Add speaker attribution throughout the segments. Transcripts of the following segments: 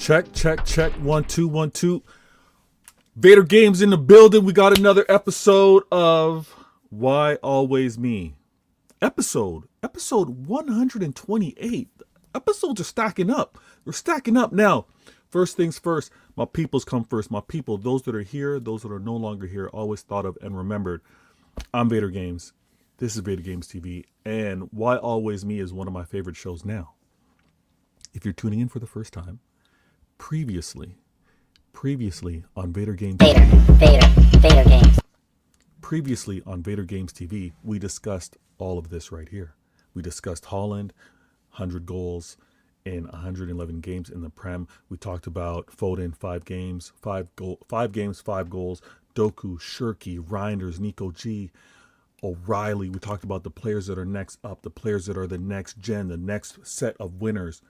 Speaker 1: Check. 1 2 1 2. Vader Games in the building. We got another episode of Why Always Me. Episode 128. Episodes are stacking up. We're stacking up now. First things first, my peoples come first. My people, those that are here, those that are no longer here, always thought of and remembered. I'm Vader Games. This is Vader Games TV. And Why Always Me is one of my favorite shows now. If you're tuning in for the first time, previously on Vader Games
Speaker 2: Vader Games.
Speaker 1: Previously on Vader Games TV, we discussed all of this right here. We discussed Haaland, 100 goals in 111 games in the Prem. We talked about Foden, 5 games, 5 goals. Doku, Shirky, Reinders, Nico G, O'Reilly. We talked about the players that are next up, the players that are the next gen, the next set of winners.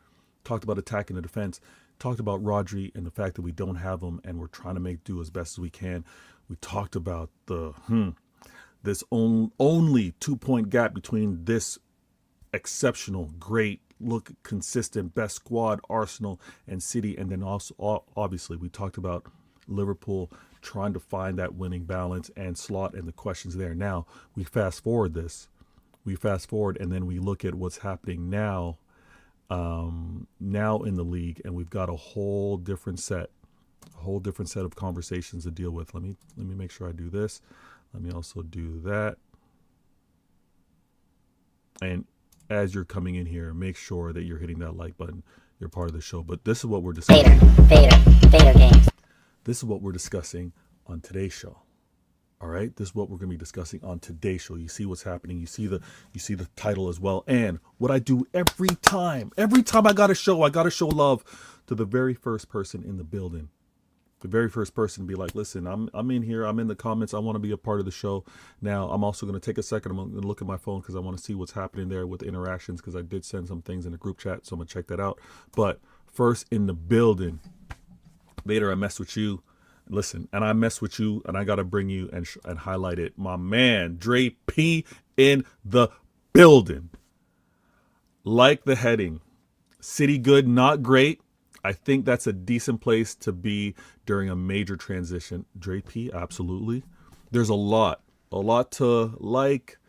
Speaker 1: Talked about attacking the defense. Talked about Rodri and the fact that we don't have him and we're trying to make do as best as we can. We talked about this only 2-point gap between this exceptional, great, consistent, best squad, Arsenal and City. And then also, obviously, we talked about Liverpool trying to find that winning balance and slot and the questions there. Now, we fast forward and then we look at what's happening now in the league, and we've got a whole different set of conversations to deal with. Let me make sure I do this. Let me also do that. And as you're coming in here, make sure that you're hitting that like button. You're part of the show. But this is what we're discussing.
Speaker 2: Vader Games.
Speaker 1: This is what we're discussing on today's show. All right, this is what we're going to be discussing on today's show. You see what's happening. You see the title as well. And what I do every time I got to show love to the very first person in the building. The very first person be like, listen, I'm in here. I'm in the comments. I want to be a part of the show. Now, I'm also going to take a second. I'm going to look at my phone because I want to see what's happening there with the interactions, because I did send some things in the group chat. So I'm going to check that out. But first in the building, Vader, I messed with you. Listen, and I mess with you, and I got to bring you and highlight it. My man, Dre P in the building. Like the heading. City good, not great. I think that's a decent place to be during a major transition. Dre P, absolutely. There's a lot to like.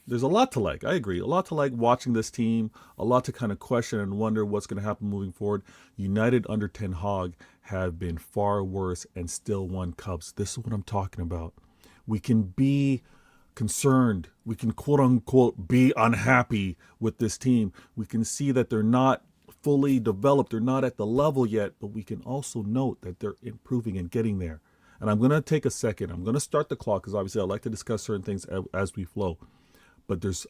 Speaker 1: There's a lot to like. I agree. A lot to like watching this team. A lot to kind of question and wonder what's going to happen moving forward. United under Ten Hag have been far worse and still won cups. This is what I'm talking about. We can be concerned. We can quote unquote be unhappy with this team. We can see that they're not fully developed. They're not at the level yet, but we can also note that they're improving and getting there. And I'm going to take a second. I'm going to start the clock because obviously I like to discuss certain things as we flow. But there's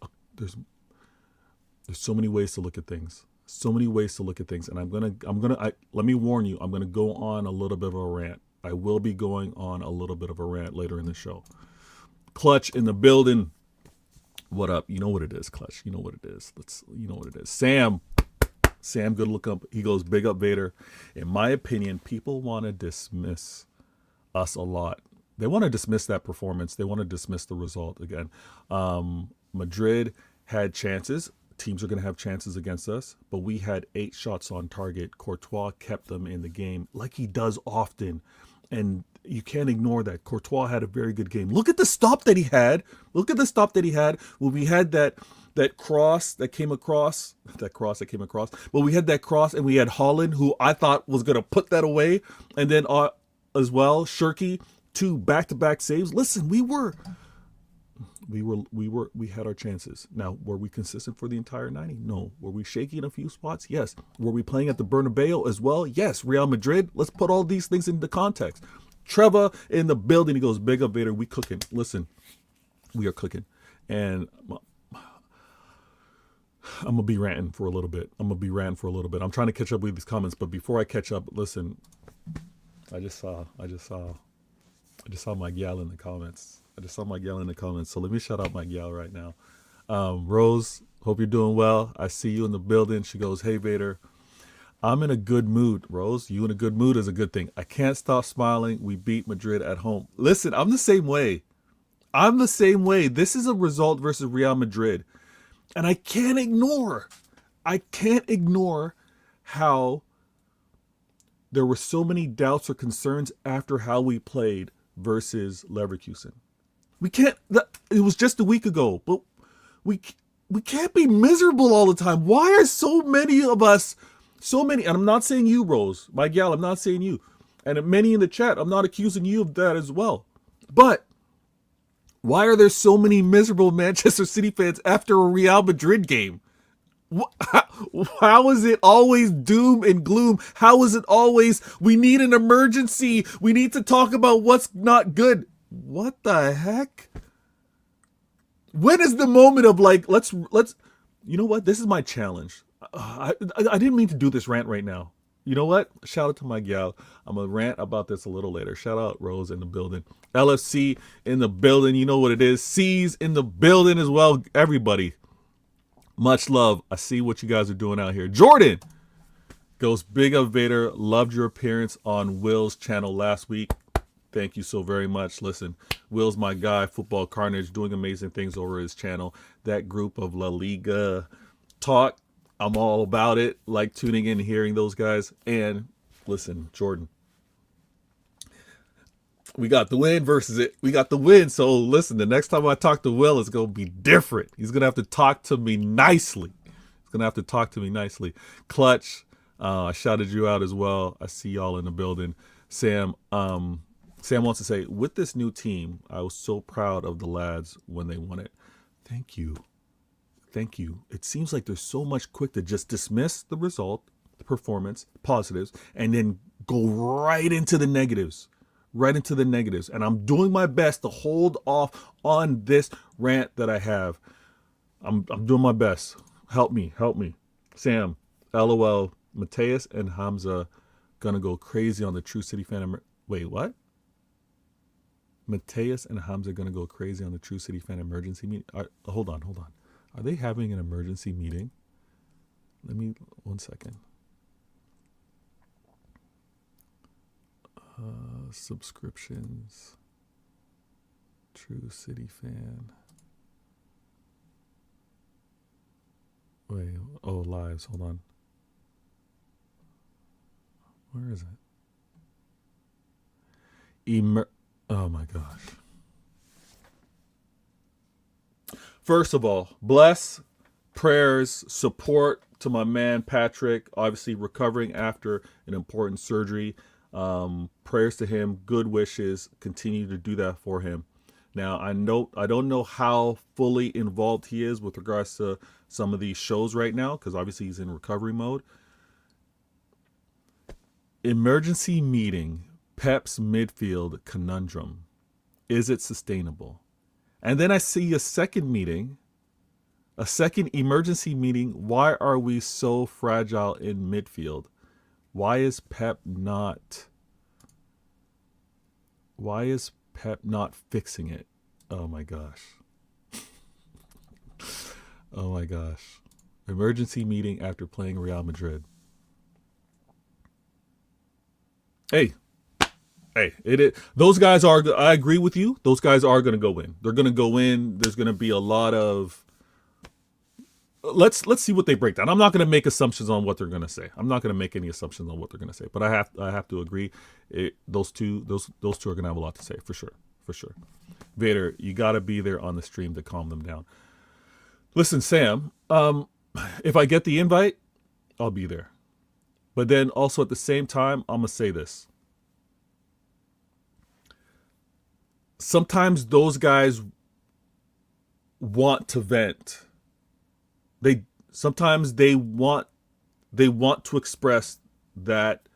Speaker 1: so many ways to look at things. And let me warn you, I'm gonna go on a little bit of a rant. I will be going on a little bit of a rant later in the show. Clutch in the building. What up? You know what it is, Clutch. You know what it is. You know what it is. Sam, good look up. He goes, big up Vader. In my opinion, people want to dismiss us a lot. They want to dismiss that performance. They want to dismiss the result again. Madrid had chances. Teams are going to have chances against us, but we had 8 shots on target. Courtois kept them in the game like he does often, and you can't ignore that. Courtois had a very good game. Look at the stop that he had. When we had that cross that came across. Well, we had that cross, and we had Haaland, who I thought was going to put that away, and then as well, Shirky, 2 back-to-back saves. Listen, we had our chances. Now, were we consistent for the entire 90? No. Were we shaky in a few spots? Yes. Were we playing at the Bernabeu as well? Yes. Real Madrid. Let's put all these things into context. Trevor in the building. He goes, big up Vader. We cooking. Listen, we are cooking. And I'm going to be ranting for a little bit. I'm trying to catch up with these comments, but before I catch up, listen, I just saw my gal in the comments. So let me shout out my gal right now. Rose, hope you're doing well. I see you in the building. She goes, hey, Vader, I'm in a good mood. Rose, you in a good mood is a good thing. I can't stop smiling. We beat Madrid at home. Listen, I'm the same way. This is a result versus Real Madrid. And I can't ignore how there were so many doubts or concerns after how we played versus Leverkusen. We can't. It was just a week ago, but we can't be miserable all the time. Why are so many of us, and I'm not saying you, Rose, my gal, I'm not saying you, and many in the chat, I'm not accusing you of that as well. But why are there so many miserable Manchester City fans after a Real Madrid game? How is it always doom and gloom? How is it always, we need an emergency, we need to talk about what's not good? What the heck? When is the moment of like, let's, you know what? This is my challenge. I didn't mean to do this rant right now. You know what? Shout out to my gal. I'm going to rant about this a little later. Shout out Rose in the building. LFC in the building. You know what it is. C's in the building as well. Everybody. Much love. I see what you guys are doing out here. Jordan goes, Big Up Vader. Loved your appearance on Will's channel last week. Thank you so very much. Listen, Will's my guy. Football Carnage doing amazing things over his channel. That group of La Liga talk, I'm all about it. Like tuning in and hearing those guys. And listen, Jordan, we got the win versus it. We got the win. So listen, the next time I talk to Will, it's going to be different. He's going to have to talk to me nicely. Clutch, I shouted you out as well. I see y'all in the building. Sam wants to say, with this new team, I was so proud of the lads when they won it. Thank you. It seems like there's so much quick to just dismiss the result, the performance, positives, and then go right into the negatives. And I'm doing my best to hold off on this rant that I have. I'm doing my best. Help me. Sam, LOL, Mateus and Hamza gonna go crazy on the True City fan. Wait, what? Mateus and Hamza gonna go crazy on the True City fan emergency meeting. Hold on. Are they having an emergency meeting? Let me, 1 second. Subscriptions. True City fan. Wait, lives, hold on. Where is it? Oh my gosh. First of all, bless, prayers, support to my man Patrick, obviously recovering after an important surgery. Prayers to him, good wishes, continue to do that for him. Now, I don't know how fully involved he is with regards to some of these shows right now, because obviously he's in recovery mode. Emergency meeting, Pep's midfield conundrum. Is it sustainable? And then I see a second emergency meeting. Why are we so fragile in midfield? Why is Pep not fixing it? Oh my gosh. Emergency meeting after playing Real Madrid. Hey, those guys are, I agree with you. Those guys are going to go in. They're going to go in. There's going to be a lot of, let's see what they break down. I'm not going to make assumptions on what they're going to say. I'm not going to make any assumptions on what they're going to say, but I have to agree. Those two are going to have a lot to say for sure. Vader, you got to be there on the stream to calm them down. Listen, Sam, if I get the invite, I'll be there. But then also at the same time, I'm going to say this. Sometimes those guys want to vent. They want to express that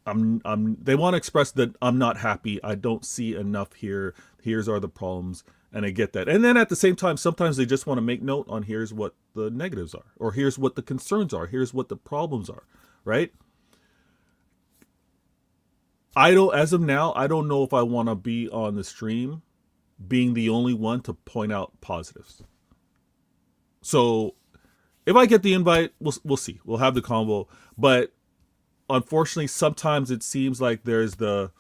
Speaker 1: they want to express that I'm not happy. I don't see enough here. Here's are the problems, and I get that. And then at the same time, sometimes they just want to make note on here's what the negatives are, or here's what the concerns are, here's what the problems are, right? As of now, I don't know if I want to be on the stream being the only one to point out positives. So if I get the invite, we'll see. We'll have the convo. But unfortunately, sometimes it seems like there's the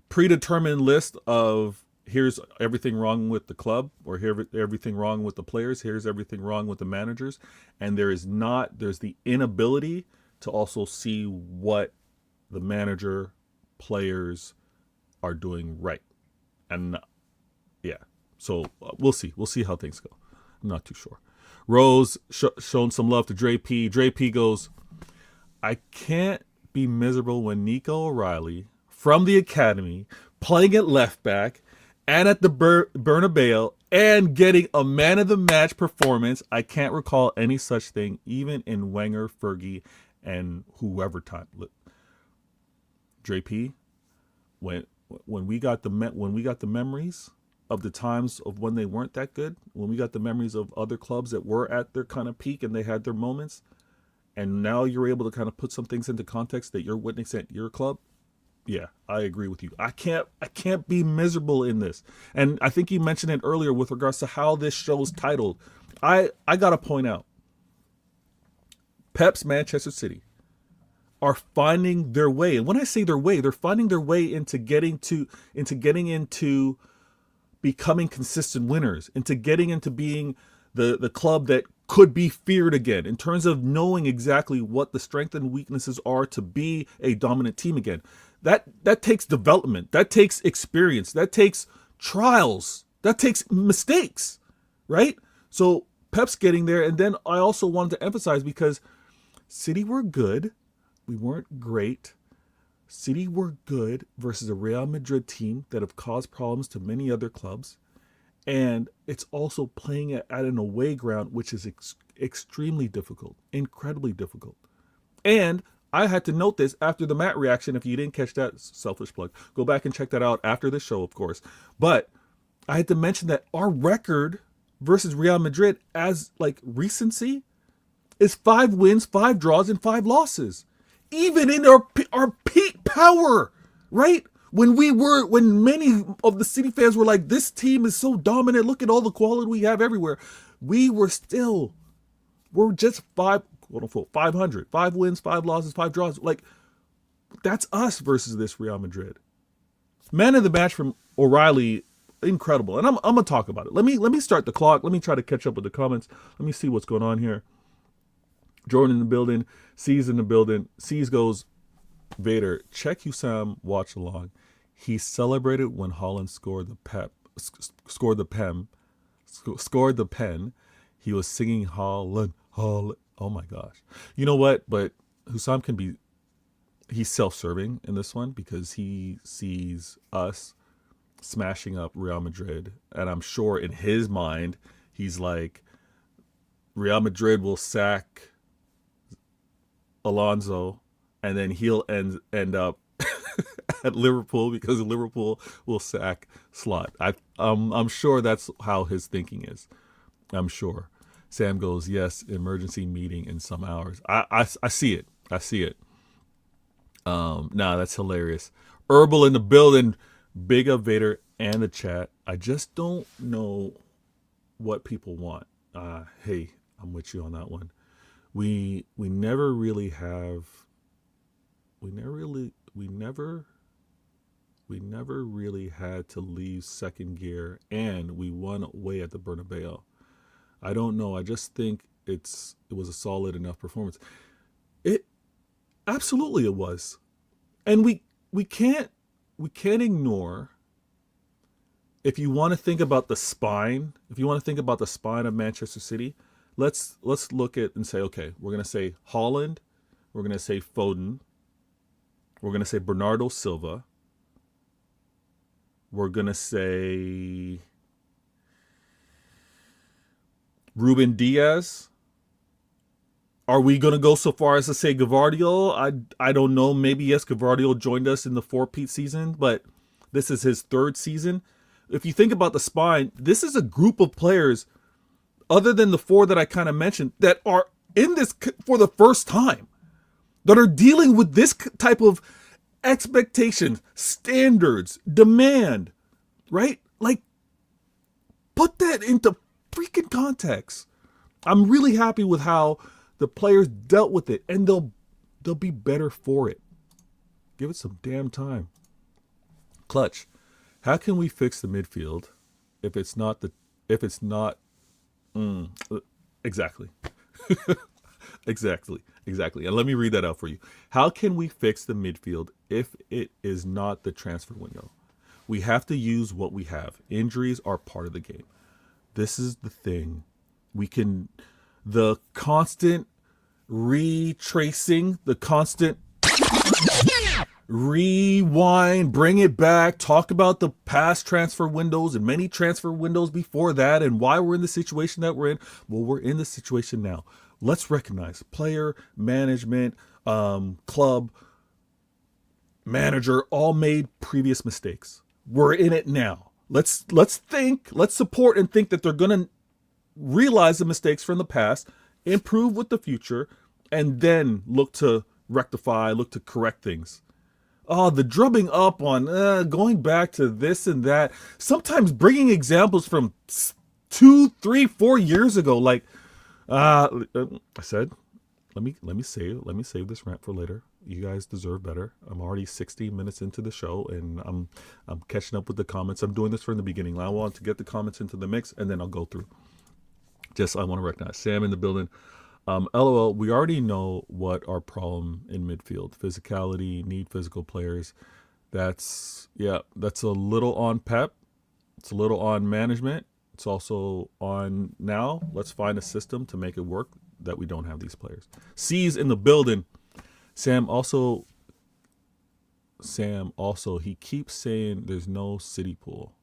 Speaker 1: predetermined list of here's everything wrong with the club, or here's everything wrong with the players, here's everything wrong with the managers. And there's the inability to also see what the manager, players are doing right. And yeah, so we'll see. We'll see how things go. I'm not too sure. Rose shown some love to Dre P. Dre P goes, I can't be miserable when Nico O'Reilly from the academy playing at left back and at the Bernabeu and getting a man of the match performance. I can't recall any such thing, even in Wenger, Fergie, and whoever time. Dre P, when we got the memories of the times of when they weren't that good, when we got the memories of other clubs that were at their kind of peak and they had their moments, and now you're able to kind of put some things into context that you're witnessing at your club. Yeah, I agree with you. I can't be miserable in this. And I think you mentioned it earlier with regards to how this show's titled. I got to point out, Pep's Manchester City are finding their way. And when I say their way, they're finding their way into getting into becoming consistent winners, into getting into being the club that could be feared again, in terms of knowing exactly what the strengths and weaknesses are to be a dominant team again. That takes development, that takes experience, that takes trials, that takes mistakes, right? So Pep's getting there. And then I also wanted to emphasize, because City were good, we weren't great. City were good versus a Real Madrid team that have caused problems to many other clubs. And it's also playing at an away ground, which is extremely difficult, incredibly difficult. And I had to note this after the Matt reaction. If you didn't catch that, selfish plug, go back and check that out after the show, of course. But I had to mention that our record versus Real Madrid as like recency is 5 wins, 5 draws, and 5 losses. Even in our peak power, right? When many of the City fans were like, this team is so dominant, look at all the quality we have everywhere. We're just 500, 5 wins, 5 losses, 5 draws. Like, that's us versus this Real Madrid. Man of the match from O'Reilly, incredible. And I'm gonna talk about it. Let me start the clock. Let me try to catch up with the comments. Let me see what's going on here. Jordan in the building, C's in the building. C's goes, Vader, check Hussam watch along. He celebrated when Holland scored the pen. He was singing Holland. Oh my gosh. You know what? But Hussam he's self-serving in this one, because he sees us smashing up Real Madrid. And I'm sure in his mind, he's like, Real Madrid will sack Alonso, and then he'll end up at Liverpool, because Liverpool will sack Slot. I'm sure that's how his thinking is. I'm sure. Sam goes, yes, emergency meeting in some hours. I see it. I see it. Nah, that's hilarious. Herbal in the building. Big up Vader and the chat. I just don't know what people want. Hey, I'm with you on that one. We never really had to leave second gear, and we won away at the Bernabeu. I don't know. I just think it was a solid enough performance. It absolutely it was. And we can't ignore, if you want to think about the spine, of Manchester City, let's look at and say, okay, we're going to say Holland, we're going to say Foden, we're going to say Bernardo Silva, we're going to say Ruben Diaz. Are we going to go so far as to say Gavardio? I don't know. Maybe, yes, Gavardio joined us in the 4-peat season, but this is his 3rd season. If you think about the spine, this is a group of players, other than the 4 that I kind of mentioned, that are in this for the first time, that are dealing with this type of expectations, standards, demand, right? Like, put that into freaking context. I'm really happy with how the players dealt with it, and they'll be better for it. Give it some damn time. Clutch. How can we fix the midfield if it's not exactly. Exactly. And let me read that out for you. How can we fix the midfield if it is not the transfer window? We have to use what we have. Injuries are part of the game. This is the thing. The constant retracing, the constant rewind, bring it back, talk about the past transfer windows and many transfer windows before that and why we're in the situation that we're in. Well, we're in the situation now. Let's recognize player, management, club, manager all made previous mistakes. We're in it now. Let's support and think that they're going to realize the mistakes from the past, improve with the future, and then look to rectify, look to correct things. Oh, the drubbing up on going back to this and that. Sometimes bringing examples from 2, 3, 4 years ago. Like I said, let me save this rant for later. You guys deserve better. I'm already 60 minutes into the show, and I'm catching up with the comments. I'm doing this from the beginning. I want to get the comments into the mix, and then I'll go through. I want to recognize Sam in the building. LOL, we already know what our problem in midfield. Physicality, need physical players. That's a little on Pep. It's a little on management. It's also on now. Let's find a system to make it work that we don't have these players. C's in the building. Sam also, he keeps saying there's no city pool.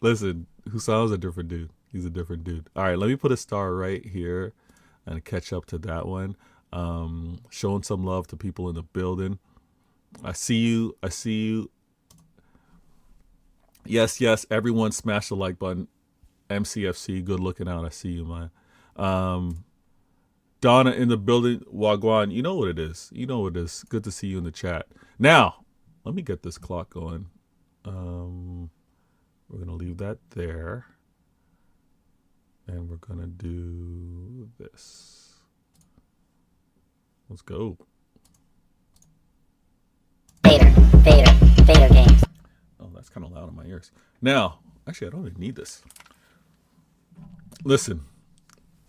Speaker 1: Listen, Hussau's a different dude. He's a different dude. All right, let me put a star right here and catch up to that one. Showing some love to people in the building. I see you. Yes, everyone smash the like button. MCFC, good looking out. I see you, man. Donna in the building. Wagwan, you know what it is. Good to see you in the chat. Now, let me get this clock going. We're going to leave that there. And we're going to do this. Let's go.
Speaker 2: Vader games.
Speaker 1: Oh, that's kind of loud in my ears. Now, actually, I don't even need this. Listen.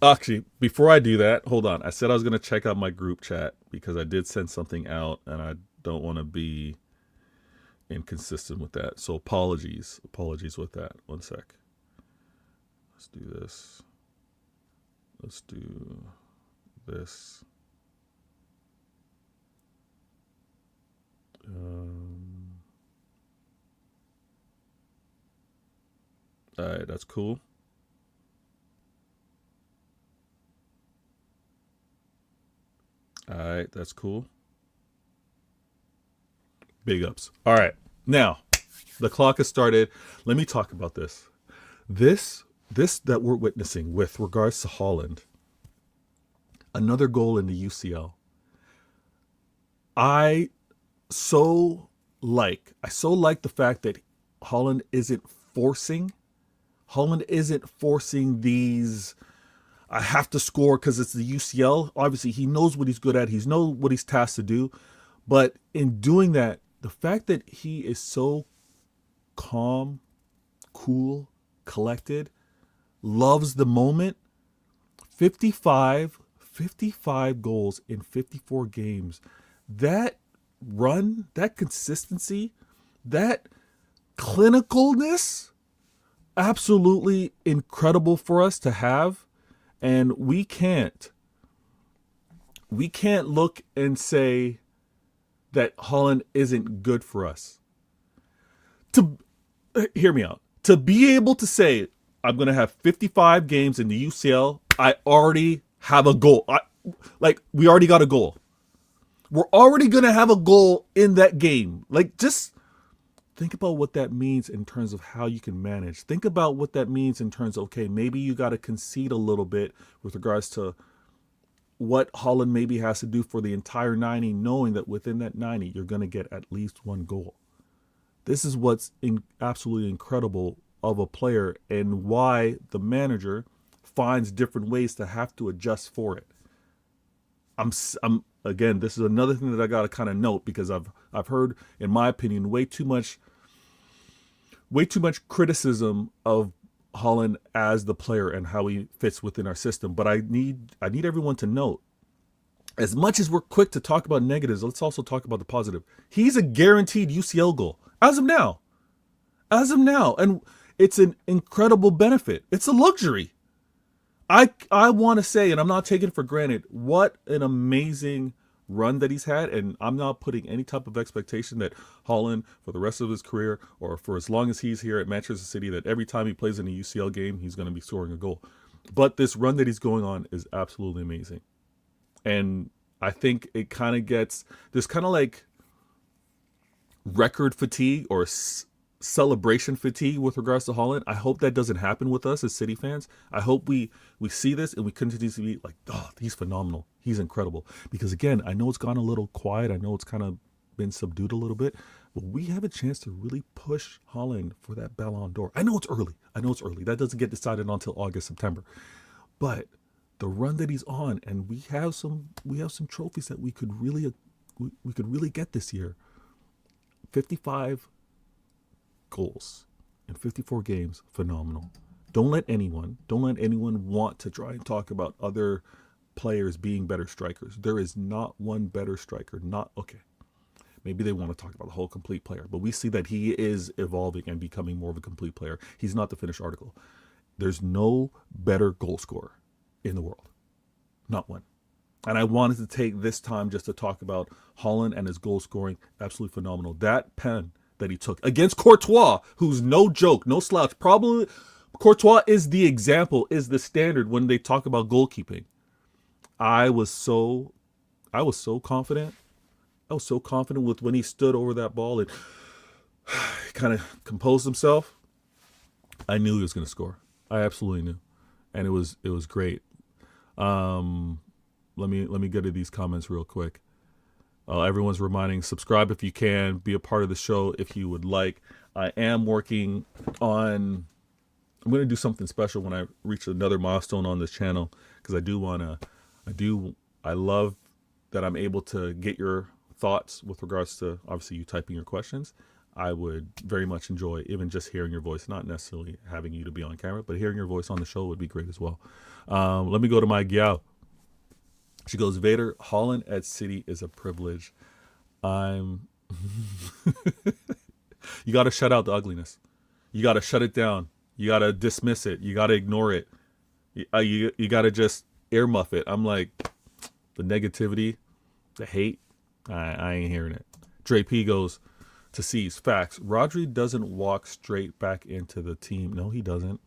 Speaker 1: Actually, before I do that, hold on. I said I was going to check out my group chat because I did send something out and I don't want to be inconsistent with that. So apologies with that. One sec. Let's do this. Let's do this. All right, that's cool. All right, that's cool. Big ups. All right, now the clock has started. Let me talk about this. This that we're witnessing with regards to Holland. Another goal in the UCL. I so like the fact that Holland isn't forcing these. I have to score because it's the UCL. Obviously, he knows what he's good at. He knows what he's tasked to do. But in doing that, the fact that he is so calm, cool, collected, loves the moment, 55 goals in 54 games. That run, that consistency, that clinicalness, absolutely incredible for us to have. And we can't look and say that Holland isn't good for us. To hear me out. To be able to say, I'm going to have 55 games in the UCL, I already have a goal. We already got a goal. We're already going to have a goal in that game. Just think about what that means in terms of how you can manage. Think about what that means in terms of, okay, maybe you got to concede a little bit with regards to what Holland maybe has to do for the entire 90, knowing that within that 90, you're going to get at least one goal. This is what's absolutely incredible of a player and why the manager finds different ways to have to adjust for it. Again, this is another thing that I got to kind of note because I've heard, in my opinion, way too much criticism of Holland as the player and how he fits within our system. But I need everyone to note, as much as we're quick to talk about negatives, let's also talk about the positive. He's a guaranteed UCL goal as of now. As of now. And it's an incredible benefit. It's a luxury. I want to say, and I'm not taking it for granted, what an amazing run that he's had. And I'm not putting any type of expectation that Holland, for the rest of his career or for as long as he's here at Manchester City, that every time he plays in a UCL game, he's going to be scoring a goal. But this run that he's going on is absolutely amazing. And I think it kind of gets, there's kind of like record fatigue or celebration fatigue with regards to Holland. I hope that doesn't happen with us as City fans. I hope we see this and we continue to be like, oh, he's phenomenal. He's incredible. Because again, I know it's gone a little quiet. I know it's kind of been subdued a little bit, but we have a chance to really push Holland for that Ballon d'Or. I know it's early. That doesn't get decided until August, September. But the run that he's on, and we have some trophies that we could really get this year. 55 goals in 54 games, phenomenal. Don't let anyone want to try and talk about other players being better strikers. There is not one better striker. Maybe they want to talk about the whole complete player, but we see that he is evolving and becoming more of a complete player. He's not the finished article. There's no better goal scorer in the world. Not one. And I wanted to take this time just to talk about Holland and his goal scoring. Absolutely phenomenal. That pen that he took against Courtois, who's no joke, no slouch. Probably Courtois is the example, is the standard when they talk about goalkeeping. I was so confident. I was so confident with when he stood over that ball and kind of composed himself. I knew he was going to score. I absolutely knew. And it was great. Let me get to these comments real quick. Everyone's reminding, subscribe if you can, be a part of the show if you would like. I am working on, I'm going to do something special when I reach another milestone on this channel, because I love that I'm able to get your thoughts with regards to, obviously, you typing your questions. I would very much enjoy even just hearing your voice, not necessarily having you to be on camera, but hearing your voice on the show would be great as well. Let me go to my gal. She goes, Vader, Holland at City is a privilege. You got to shut out the ugliness. You got to shut it down. You got to dismiss it. You got to ignore it. You got to just earmuff it. I'm like, the negativity, the hate, I ain't hearing it. Dre P goes to C's. Facts. Rodri doesn't walk straight back into the team. No, he doesn't.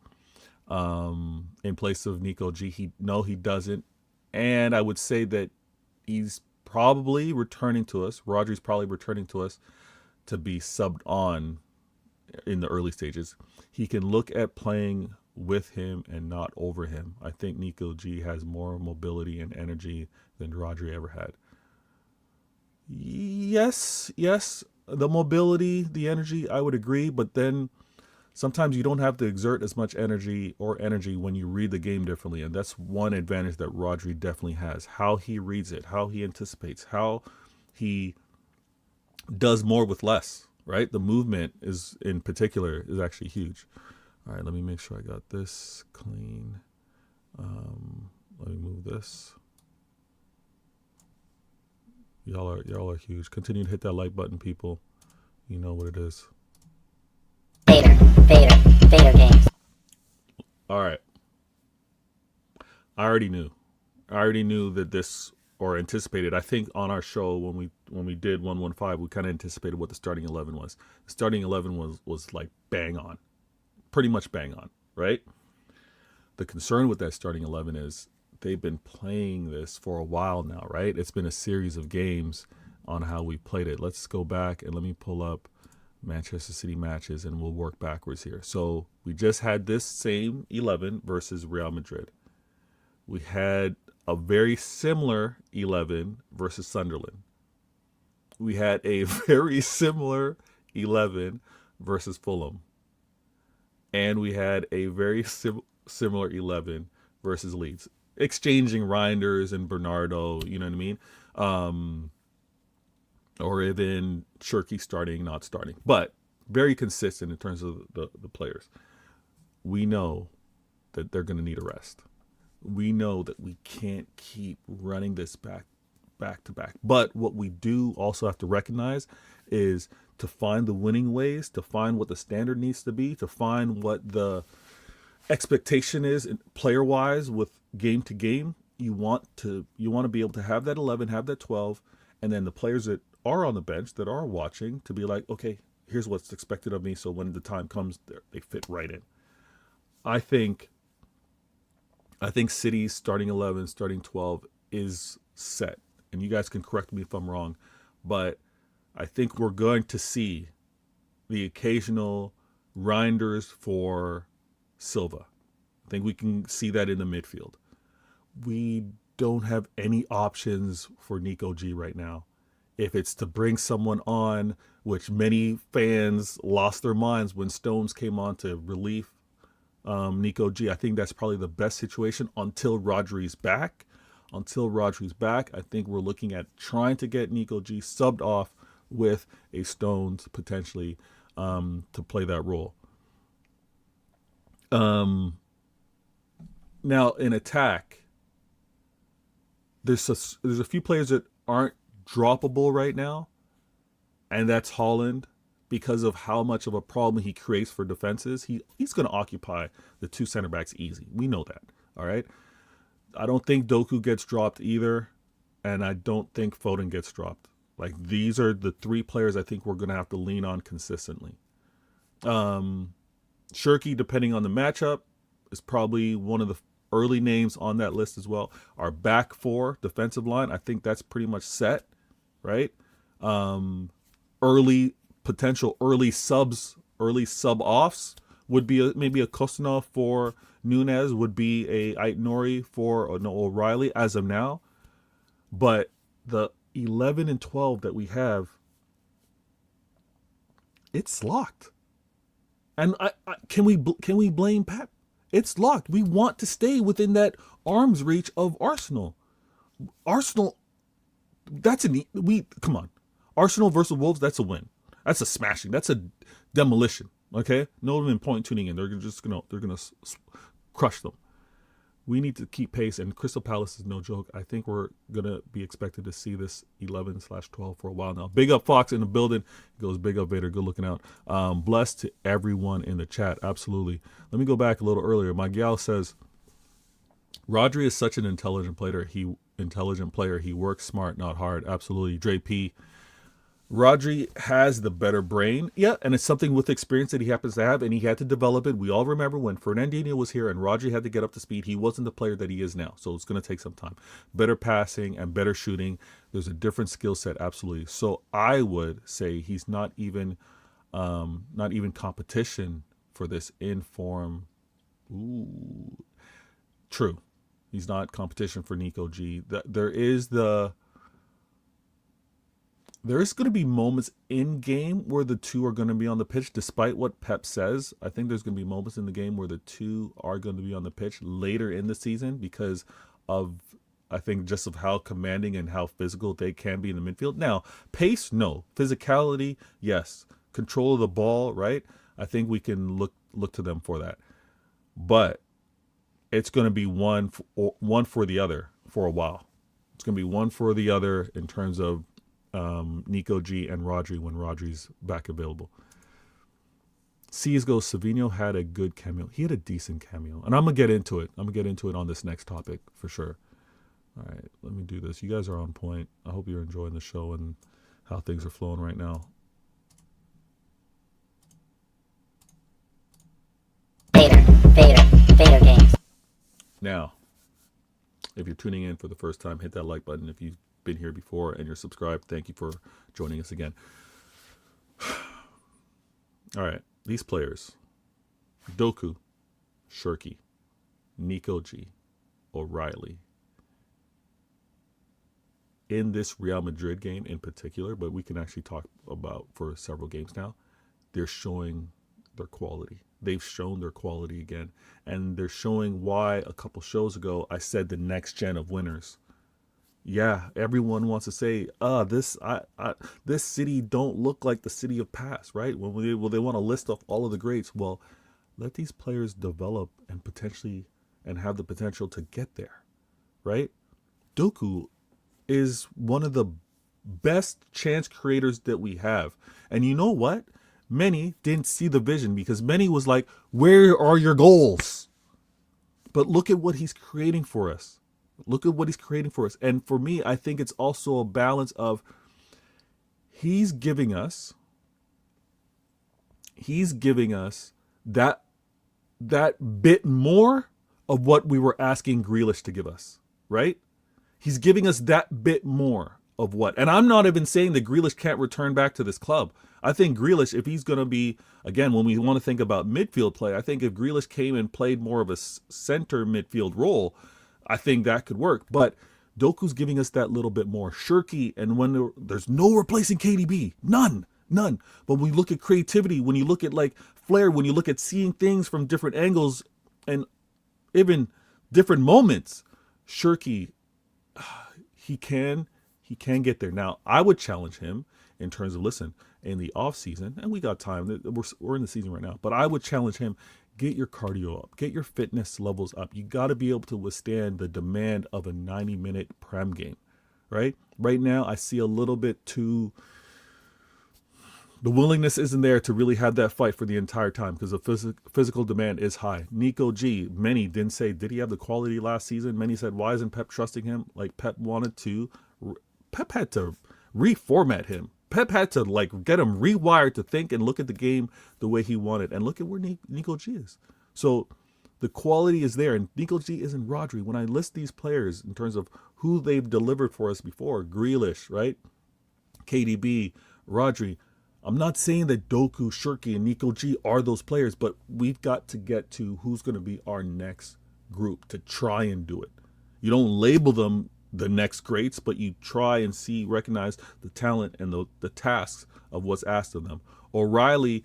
Speaker 1: In place of Nico G, he doesn't. And I would say that he's probably returning to us. Rodri's probably returning to us to be subbed on in the early stages. He can look at playing with him and not over him. I think Nico G has more mobility and energy than Rodri ever had. Yes, the mobility, the energy, I would agree. But then sometimes you don't have to exert as much energy when you read the game differently. And that's one advantage that Rodri definitely has. How he reads it, how he anticipates, how he does more with less, right? The movement is, in particular, is actually huge. All right, let me make sure I got this clean. Let me move this. Y'all are huge. Continue to hit that like button, people. You know what it is.
Speaker 2: Vader games.
Speaker 1: All right. I already knew that this, or anticipated. I think on our show when we did 115, we kind of anticipated what the starting 11 was. The starting 11 was like bang on, pretty much bang on, right? The concern with that starting 11 is they've been playing this for a while now, right? It's been a series of games on how we played it. Let's go back and let me pull up Manchester City matches and we'll work backwards here. So we just had this same 11 versus Real Madrid. We had a very similar 11 versus Sunderland. We had a very similar 11 versus Fulham. And we had a very similar 11 versus Leeds. Exchanging Reinders and Bernardo, you know what I mean? Or even Shirky starting, not starting. But very consistent in terms of the players. we know that they're going to need a rest. We know that we can't keep running this back to back. But what we do also have to recognize is to find the winning ways, to find what the standard needs to be, to find what the expectation is player wise with game to game. You want to be able to have that 11, have that 12, and then the players that are on the bench that are watching to be like, okay, here's what's expected of me. So when the time comes, they fit right in. I think City's starting 11, starting 12 is set. And you guys can correct me if I'm wrong, but I think we're going to see the occasional Reinders for Silva. I think we can see that in the midfield. We don't have any options for Nico G right now. If it's to bring someone on, which many fans lost their minds when Stones came on to relieve Nico G, I think that's probably the best situation until Rodri's back. Until Rodri's back, I think we're looking at trying to get Nico G subbed off with a Stones potentially to play that role. Now in attack, there's a few players that aren't droppable right now, and that's Holland because of how much of a problem he creates for defenses. He's going to occupy the two center backs easy. We know that. All right. I don't think Doku gets dropped either, and I don't think Foden gets dropped. Like, these are the three players I think we're going to have to lean on consistently. Shirky, depending on the matchup, is probably one of the early names on that list as well. Our back four defensive line, I think that's pretty much set, right? Potential early sub offs would be maybe a Kostanov for Nunez, would be a Aitnori for O'Reilly as of now. But the 11 and 12 that we have, it's locked. And can we blame Pep? It's locked. We want to stay within that arm's reach of Arsenal. Arsenal, come on. Arsenal versus Wolves, that's a win. That's a smashing. That's a demolition. Okay, no even point tuning in. They're gonna crush them. We need to keep pace, and Crystal Palace is no joke. I think we're gonna be expected to see this 11/12 for a while now. Big up Fox in the building. He goes, big up Vader. Good looking out. Blessed to everyone in the chat. Absolutely. Let me go back a little earlier. My gal says, Rodri is such an intelligent player. He works smart, not hard. Absolutely. Dre P. Rodri has the better brain. Yeah, and it's something with experience that he happens to have, and he had to develop it. We all remember when Fernandinho was here and Rodri had to get up to speed. He wasn't the player that he is now, so it's going to take some time. Better passing and better shooting. There's a different skill set, absolutely. So I would say he's not even competition for this in-form. Ooh, true. He's not competition for Nico G. There's going to be moments in game where the two are going to be on the pitch, despite what Pep says. I think there's going to be moments in the game where the two are going to be on the pitch later in the season because of, I think, just of how commanding and how physical they can be in the midfield. Now, pace, no. Physicality, yes. Control of the ball, right? I think we can look to them for that. But it's going to be one for the other for a while. It's going to be one for the other in terms of Nico G and Rodri when Rodri's back available. Seas goes, Savino had a good cameo. He had a decent cameo. And I'm going to get into it. I'm going to get into it on this next topic for sure. All right, let me do this. You guys are on point. I hope you're enjoying the show and how things are flowing right now.
Speaker 2: Vader games.
Speaker 1: Now, if you're tuning in for the first time, hit that like button. If you've been here before and you're subscribed, thank you for joining us again. All right, these players: Doku, Shirky, Nico G, O'Reilly. In this Real Madrid game in particular, but we can actually talk about for several games now, they're showing their quality. They've shown their quality again, and they're showing why a couple shows ago I said the next gen of winners. Yeah, everyone wants to say, this city don't look like the city of past, right? They want to list off all of the greats. Well, let these players develop and have the potential to get there, right? Doku is one of the best chance creators that we have. And you know what? Many didn't see the vision because many was like, where are your goals? But look at what he's creating for us. Look at what he's creating for us. And for me, I think it's also a balance of he's giving us that bit more of what we were asking Grealish to give us, right? He's giving us that bit more of what. And I'm not even saying that Grealish can't return back to this club. I think Grealish, if he's going to be, again, when we want to think about midfield play, I think if Grealish came and played more of a center midfield role, I think that could work. But Doku's giving us that little bit more. Shirky, and when there's no replacing KDB. None. But when you look at creativity, when you look at like flair, when you look at seeing things from different angles and even different moments, Shirky, he can get there. Now, I would challenge him in terms of, listen, in the off season, and we got time, we're in the season right now, but I would challenge him, get your cardio up, get your fitness levels up. You got to be able to withstand the demand of a 90-minute Prem game, right? Right now, I see a little bit too, the willingness isn't there to really have that fight for the entire time because the physical demand is high. Nico G, many didn't say, did he have the quality last season? Many said, why isn't Pep trusting him? Like Pep had to reformat him. Pep had to like get him rewired to think and look at the game the way he wanted. And look at where Nico G is. So the quality is there. And Nico G isn't Rodri. When I list these players in terms of who they've delivered for us before, Grealish, right? KDB, Rodri. I'm not saying that Doku, Shirky, and Nico G are those players, but we've got to get to who's going to be our next group to try and do it. You don't label them the next greats, but you try and recognize the talent and the tasks of what's asked of them. O'Reilly,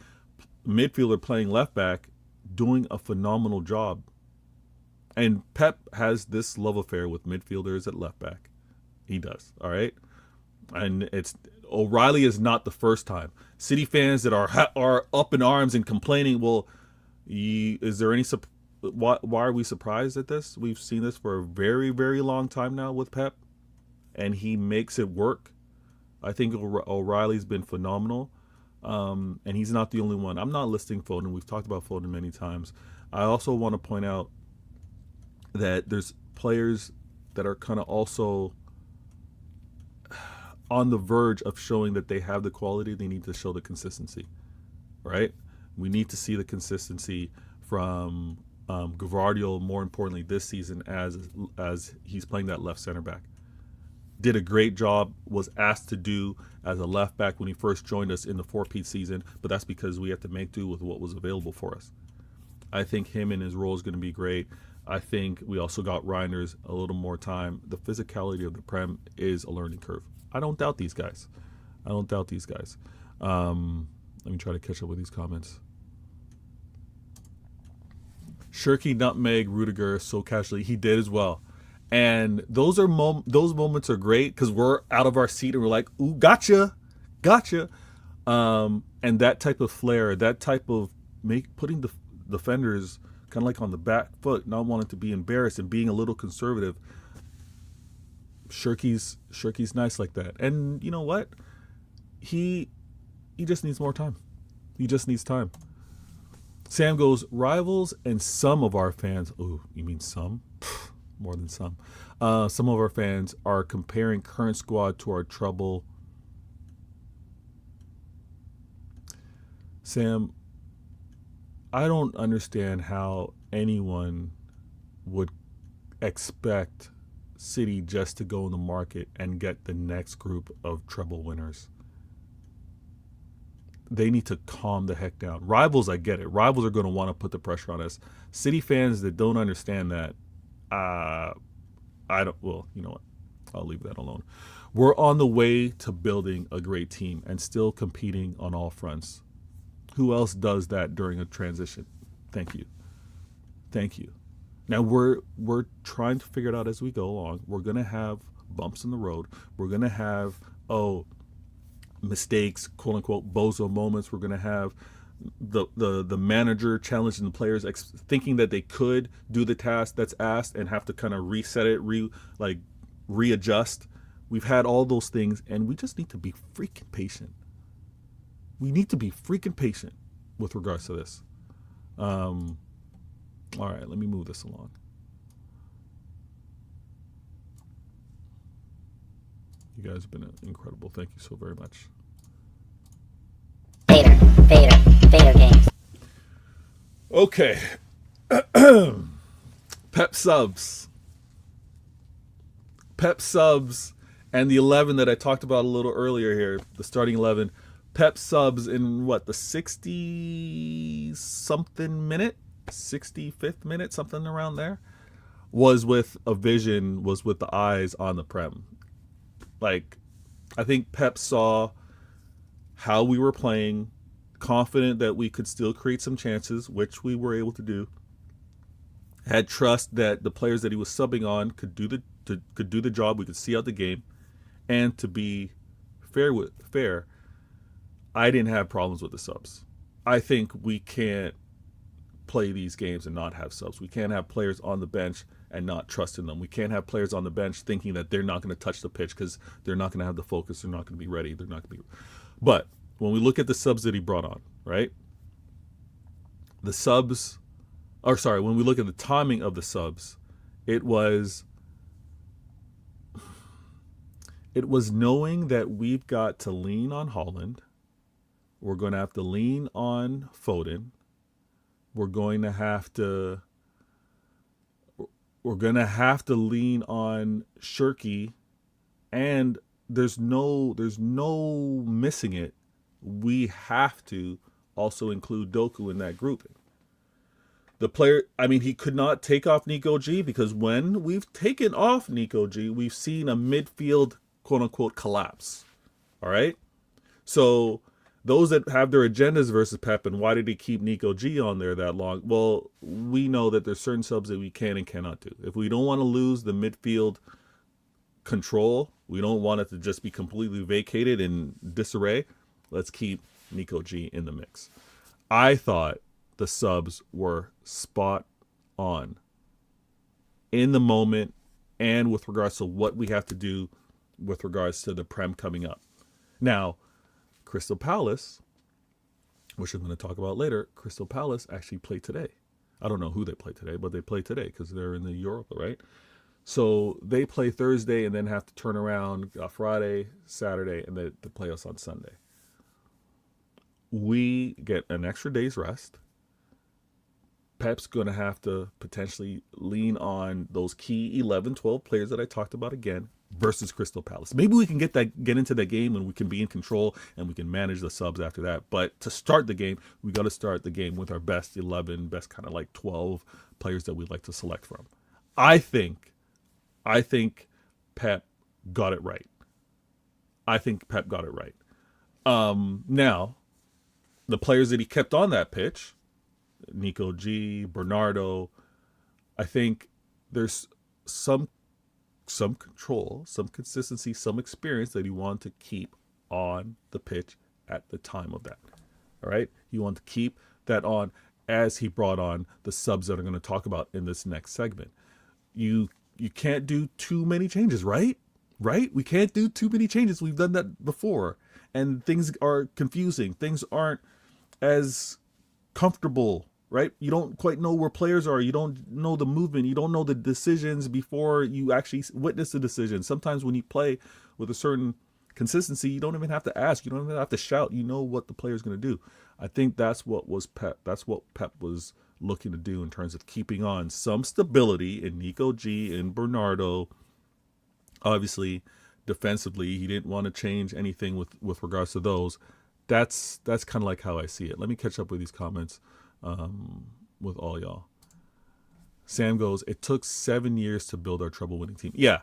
Speaker 1: midfielder playing left back, doing a phenomenal job. And Pep has this love affair with midfielders at left back. He does, all right? And O'Reilly is not the first time. City fans that are up in arms and complaining, well, is there any why are we surprised at this? We've seen this for a very, very long time now with Pep, and he makes it work. I think O'Reilly's been phenomenal, and he's not the only one. I'm not listing Foden. We've talked about Foden many times. I also want to point out that there's players that are kind of also on the verge of showing that they have the quality. They need to show the consistency, right? We need to see the consistency from Gavardio, more importantly this season, as he's playing that left center back. Did a great job, was asked to do as a left back when he first joined us in the 4-peat season, but that's because we have to make do with what was available for us. I think him in his role is going to be great. I think we also got Reinders a little more time. The physicality of the Prem is a learning curve. I don't doubt these guys. Let me try to catch up with these comments. Shirky nutmeg Rudiger so casually. He did as well. And those moments are great because we're out of our seat and we're like, ooh, gotcha. And that type of flair, that type of putting the defenders kind of like on the back foot, not wanting to be embarrassed and being a little conservative. Shirky's nice like that. And you know what? He just needs more time. He just needs time. Sam goes, rivals and some of our fans, oh, you mean some? More than some. Some of our fans are comparing current squad to our trouble. Sam, I don't understand how anyone would expect City just to go in the market and get the next group of treble winners. They need to calm the heck down. Rivals, I get it. Rivals are going to want to put the pressure on us. City fans that don't understand that, I don't, well, you know what? I'll leave that alone. We're on the way to building a great team and still competing on all fronts. Who else does that during a transition? Thank you. Now we're trying to figure it out as we go along. We're going to have bumps in the road. We're going to have, mistakes, quote unquote, bozo moments. We're going to have the manager challenging the players, thinking that they could do the task that's asked and have to kind of reset it, readjust. We've had all those things, and we just need to be freaking patient. We need to be freaking patient with regards to this. All right, let me move this along. You guys have been incredible. Thank you so very much.
Speaker 2: Vader games.
Speaker 1: Okay. Pep subs. Pep subs and the 11 that I talked about a little earlier here, the starting 11. Pep subs in what, the 60-something minute? 65th minute, something around there, was with a vision, was with the eyes on the Prem. Like, I think Pep saw how we were playing, confident that we could still create some chances, which we were able to do. Had trust that the players that he was subbing on could do the job. We could see out the game, and to be fair, I didn't have problems with the subs. I think we can't play these games and not have subs. We can't have players on the bench and not trust in them. We can't have players on the bench thinking that they're not going to touch the pitch because they're not going to have the focus. They're not going to be ready. They're not going to be. But when we look at the subs that he brought on, right? The subs, or sorry, when we look at the timing of the subs, it was knowing that we've got to lean on Holland. We're going to have to lean on Foden. We're going to have to lean on Shirky, and there's no missing it. We have to also include Doku in that grouping. The player, I mean, he could not take off Nico G, because when we've taken off Nico G, we've seen a midfield quote unquote collapse. All right. So those that have their agendas versus Pep, and why did he keep Nico G on there that long? Well, we know that there's certain subs that we can and cannot do. If we don't want to lose the midfield control, we don't want it to just be completely vacated in disarray, let's keep Nico G in the mix. I thought the subs were spot on in the moment, and with regards to what we have to do with regards to the Prem coming up. Now, Crystal Palace, which I'm going to talk about later, Crystal Palace actually played today. I don't know who they play today, but they play today because they're in the Europa, right? So they play Thursday and then have to turn around Friday, Saturday, and they play us on Sunday. We get an extra day's rest. Pep's going to have to potentially lean on those key 11, 12 players that I talked about again versus Crystal Palace. Maybe we can get into that game and we can be in control and we can manage the subs after that. But to start the game, we got to start the game with our best 11, best kind of like 12 players that we'd like to select from. I think Pep got it right. Now, the players that he kept on that pitch, Nico G, Bernardo, I think there's some control, some consistency, some experience that he wanted to keep on the pitch at the time of that. All right? He wanted to keep that on as he brought on the subs that I'm going to talk about in this next segment. You can't do too many changes, right? Right? We can't do too many changes. We've done that before. And things are confusing. Things aren't as comfortable, right? You don't quite know where players are. You don't know the movement. You don't know the decisions before you actually witness the decision. Sometimes when you play with a certain consistency, you don't even have to ask. You don't even have to shout. You know what the player's going to do. I think that's what Pep was looking to do in terms of keeping on some stability in Nico G and Bernardo. Obviously, defensively, he didn't want to change anything with regards to those. That's kind of like how I see it. Let me catch up with these comments with all y'all. Sam goes, it took 7 years to build our treble winning team. Yeah,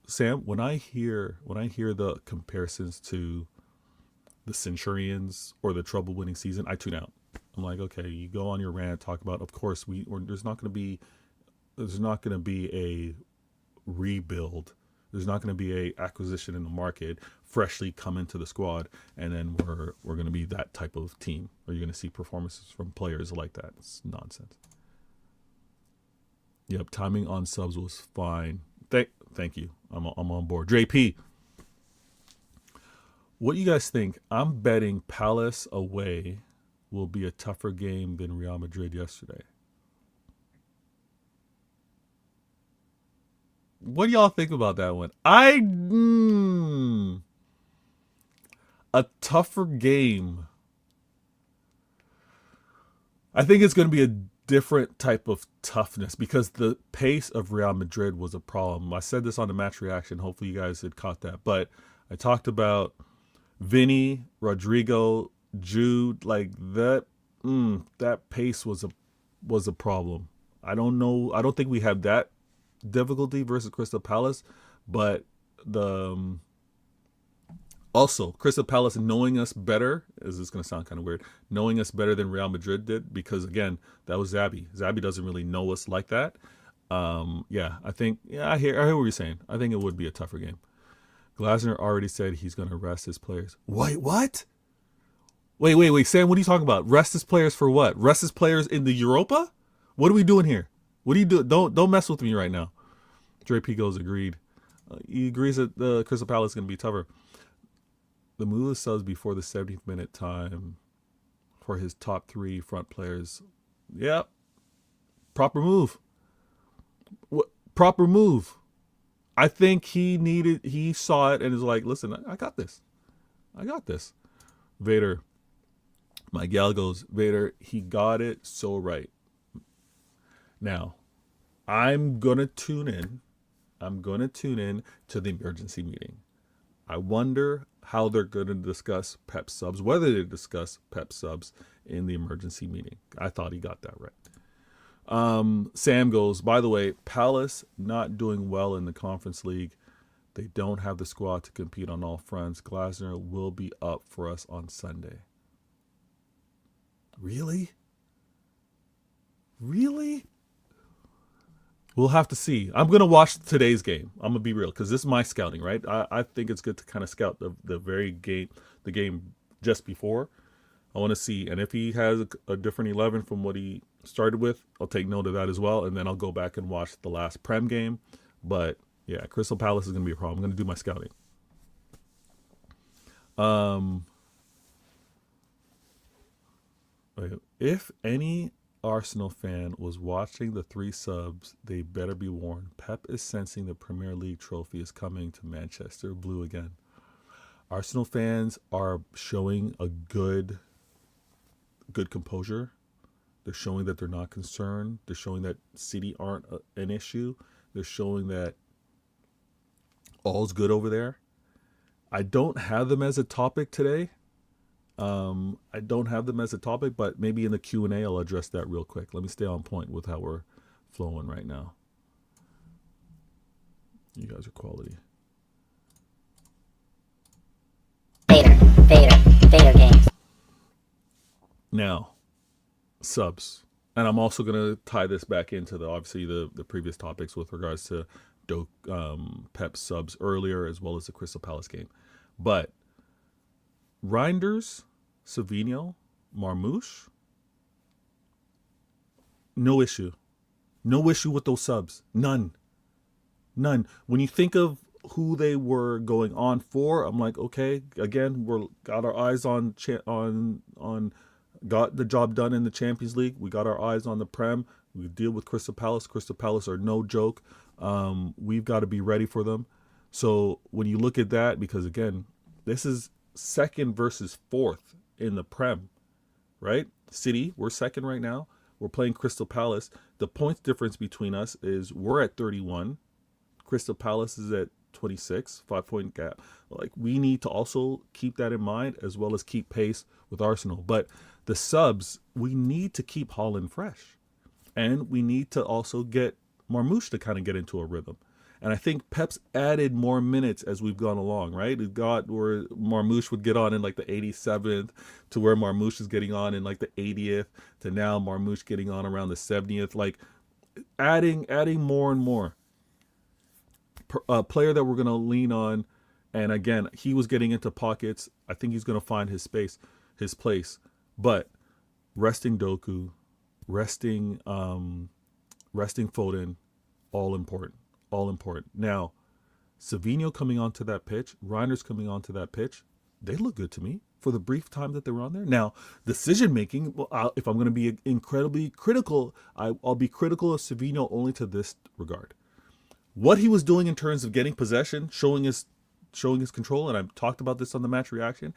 Speaker 1: Sam, when I hear the comparisons to the Centurions or the treble winning season, I tune out. I'm like, okay, you go on your rant, talk about, of course, there's not going to be a rebuild There's not going to be a acquisition in the market, freshly come into the squad, and then we're going to be that type of team. Or you're going to see performances from players like that. It's nonsense. Yep, timing on subs was fine. Thank you. I'm on board. JP, what do you guys think? I'm betting Palace away will be a tougher game than Real Madrid yesterday. What do y'all think about that one? A tougher game. I think it's going to be a different type of toughness because the pace of Real Madrid was a problem. I said this on the match reaction. Hopefully you guys had caught that. But I talked about Vinny, Rodrigo, Jude, like that. That pace was a problem. I don't know. I don't think we have that difficulty versus Crystal Palace, but also Crystal Palace knowing us better, is this going to sound kind of weird, knowing us better than Real Madrid did, because again, that was Zabby. Zabby doesn't really know us like that. I hear what you're saying. I think it would be a tougher game. Glasner already said he's going to rest his players. Wait, what? Wait, Sam, what are you talking about? Rest his players for what? Rest his players in the Europa? What are we doing here? What do you do? Don't mess with me right now. JP goes agreed. He agrees that the Crystal Palace is going to be tougher. The move of subs before the 70th minute time for his top three front players. Yep. Proper move. Proper move. I think he saw it and is like, listen, I got this. Vader. My gal goes, Vader, he got it so right. Now, I'm going to tune in to the emergency meeting. I wonder how they're going to discuss Pep subs, whether they discuss Pep subs in the emergency meeting. I thought he got that right. Sam goes, by the way, Palace not doing well in the Conference League. They don't have the squad to compete on all fronts. Glasner will be up for us on Sunday. Really? We'll have to see. I'm going to watch today's game. I'm going to be real because this is my scouting, right? I think it's good to kind of scout the game just before. I want to see. And if he has a different 11 from what he started with, I'll take note of that as well. And then I'll go back and watch the last Prem game. But yeah, Crystal Palace is going to be a problem. I'm going to do my scouting. If any Arsenal fan was watching the three subs, they better be warned. Pep is sensing the Premier League trophy is coming to Manchester Blue again. Arsenal fans are showing a good composure. They're showing that they're not concerned. They're showing that City aren't an issue. They're showing that all's good over there. I don't have them as a topic today. But maybe in the Q&A I'll address that real quick. Let me stay on point with how we're flowing right now. You guys are quality.
Speaker 2: Vader games.
Speaker 1: Now, subs. And I'm also going to tie this back into the previous topics with regards to Pep subs earlier, as well as the Crystal Palace game. But Reinders, Savinho, Marmouche, no issue. No issue with those subs. None. When you think of who they were going on for, I'm like, okay, again, got our eyes on got the job done in the Champions League. We got our eyes on the Prem. We deal with Crystal Palace. Crystal Palace are no joke. We've got to be ready for them. So when you look at that, because again, this is second versus fourth in the Prem, right? City, we're second right now. We're playing Crystal Palace. The points difference between us is we're at 31. Crystal Palace is at 26, 5-point gap. Like, we need to also keep that in mind, as well as keep pace with Arsenal. But the subs, we need to keep Haaland fresh. And we need to also get Marmouche to kind of get into a rhythm. And I think Pep's added more minutes as we've gone along, right? It got where Marmouche would get on in like the 87th, to where Marmouche is getting on in like the 80th, to now Marmouche getting on around the 70th. Like, adding more and more. player that we're going to lean on. And again, he was getting into pockets. I think he's going to find his space, his place. But resting Doku, resting Foden, all important. All important. Now, Savinho coming onto that pitch, Reinders coming onto that pitch, they look good to me for the brief time that they were on there. Now, decision making, well, if I'm going to be incredibly critical, I'll be critical of Savinho only to this regard. What he was doing in terms of getting possession, showing his control, and I've talked about this on the match reaction.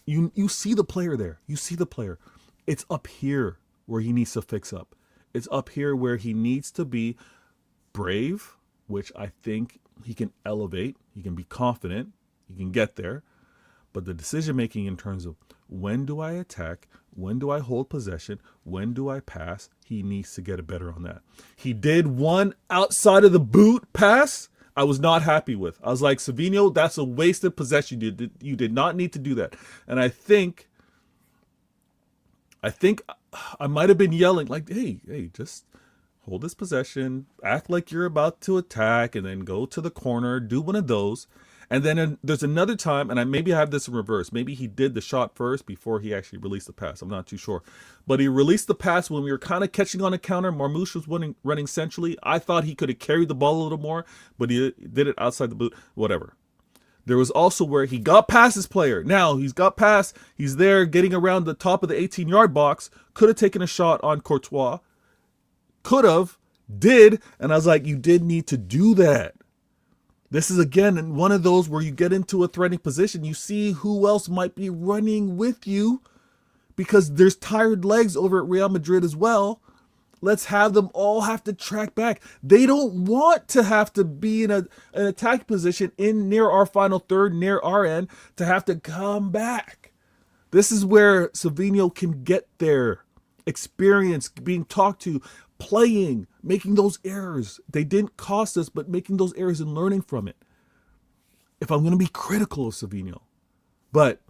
Speaker 1: You see the player there. You see the player. It's up here where he needs to fix up. It's up here where he needs to be brave, which I think he can elevate. He can be confident. He can get there. But the decision making in terms of when do I attack, when do I hold possession, when do I pass, he needs to get better on that. He did one outside of the boot pass I was not happy with. I was like, Savinho, that's a wasted possession. You did not need to do that. And I think I might have been yelling like, hey, just hold this possession, act like you're about to attack, and then go to the corner, do one of those. And then there's another time, and maybe I have this in reverse. Maybe he did the shot first before he actually released the pass. I'm not too sure. But he released the pass when we were kind of catching on a counter. Marmoush was running centrally. I thought he could have carried the ball a little more, but he did it outside the boot. Whatever. There was also where he got past his player. Now he's got past. He's there getting around the top of the 18-yard box. Could have taken a shot on Courtois. Could have. Did. And I was like, you did need to do that. This is, again, one of those where you get into a threatening position. You see who else might be running with you because there's tired legs over at Real Madrid as well. Let's have them all have to track back. They don't want to have to be in an attack position near our final third, near our end, to have to come back. This is where Savinho can get there. Experience, being talked to, playing, making those errors. They didn't cost us, but making those errors and learning from it. If I'm going to be critical of Savinho. But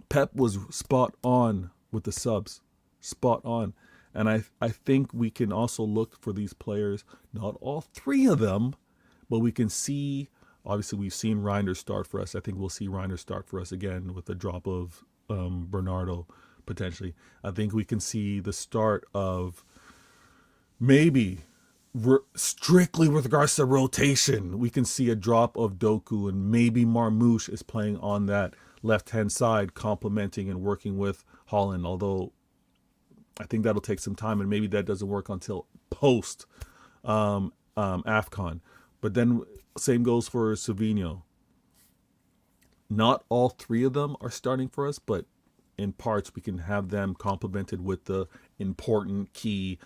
Speaker 1: Pep was spot on with the subs. Spot on. And I think we can also look for these players, not all three of them, but we can see, obviously we've seen Reinders start for us. I think we'll see Reinders start for us again with the drop of Bernardo, potentially. I think we can see the start of maybe strictly with regards to rotation, we can see a drop of Doku, and maybe Marmoush is playing on that left-hand side, complementing and working with Holland, although I think that'll take some time, and maybe that doesn't work until post AFCON. But then same goes for Savinho. Not all three of them are starting for us, but in parts we can have them complemented with the important key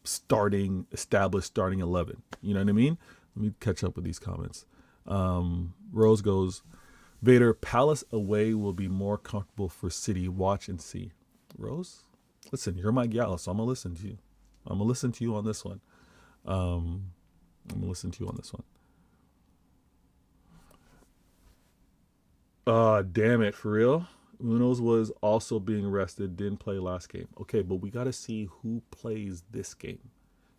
Speaker 1: established starting 11. You know what I mean? Let me catch up with these comments. Rose goes, Vader, Palace away will be more comfortable for City. Watch and see. Rose, listen, you're my gal, so I'm going to listen to you. I'm going to listen to you on this one. Damn it, for real? Munoz was also being rested, didn't play last game. Okay, but we got to see who plays this game.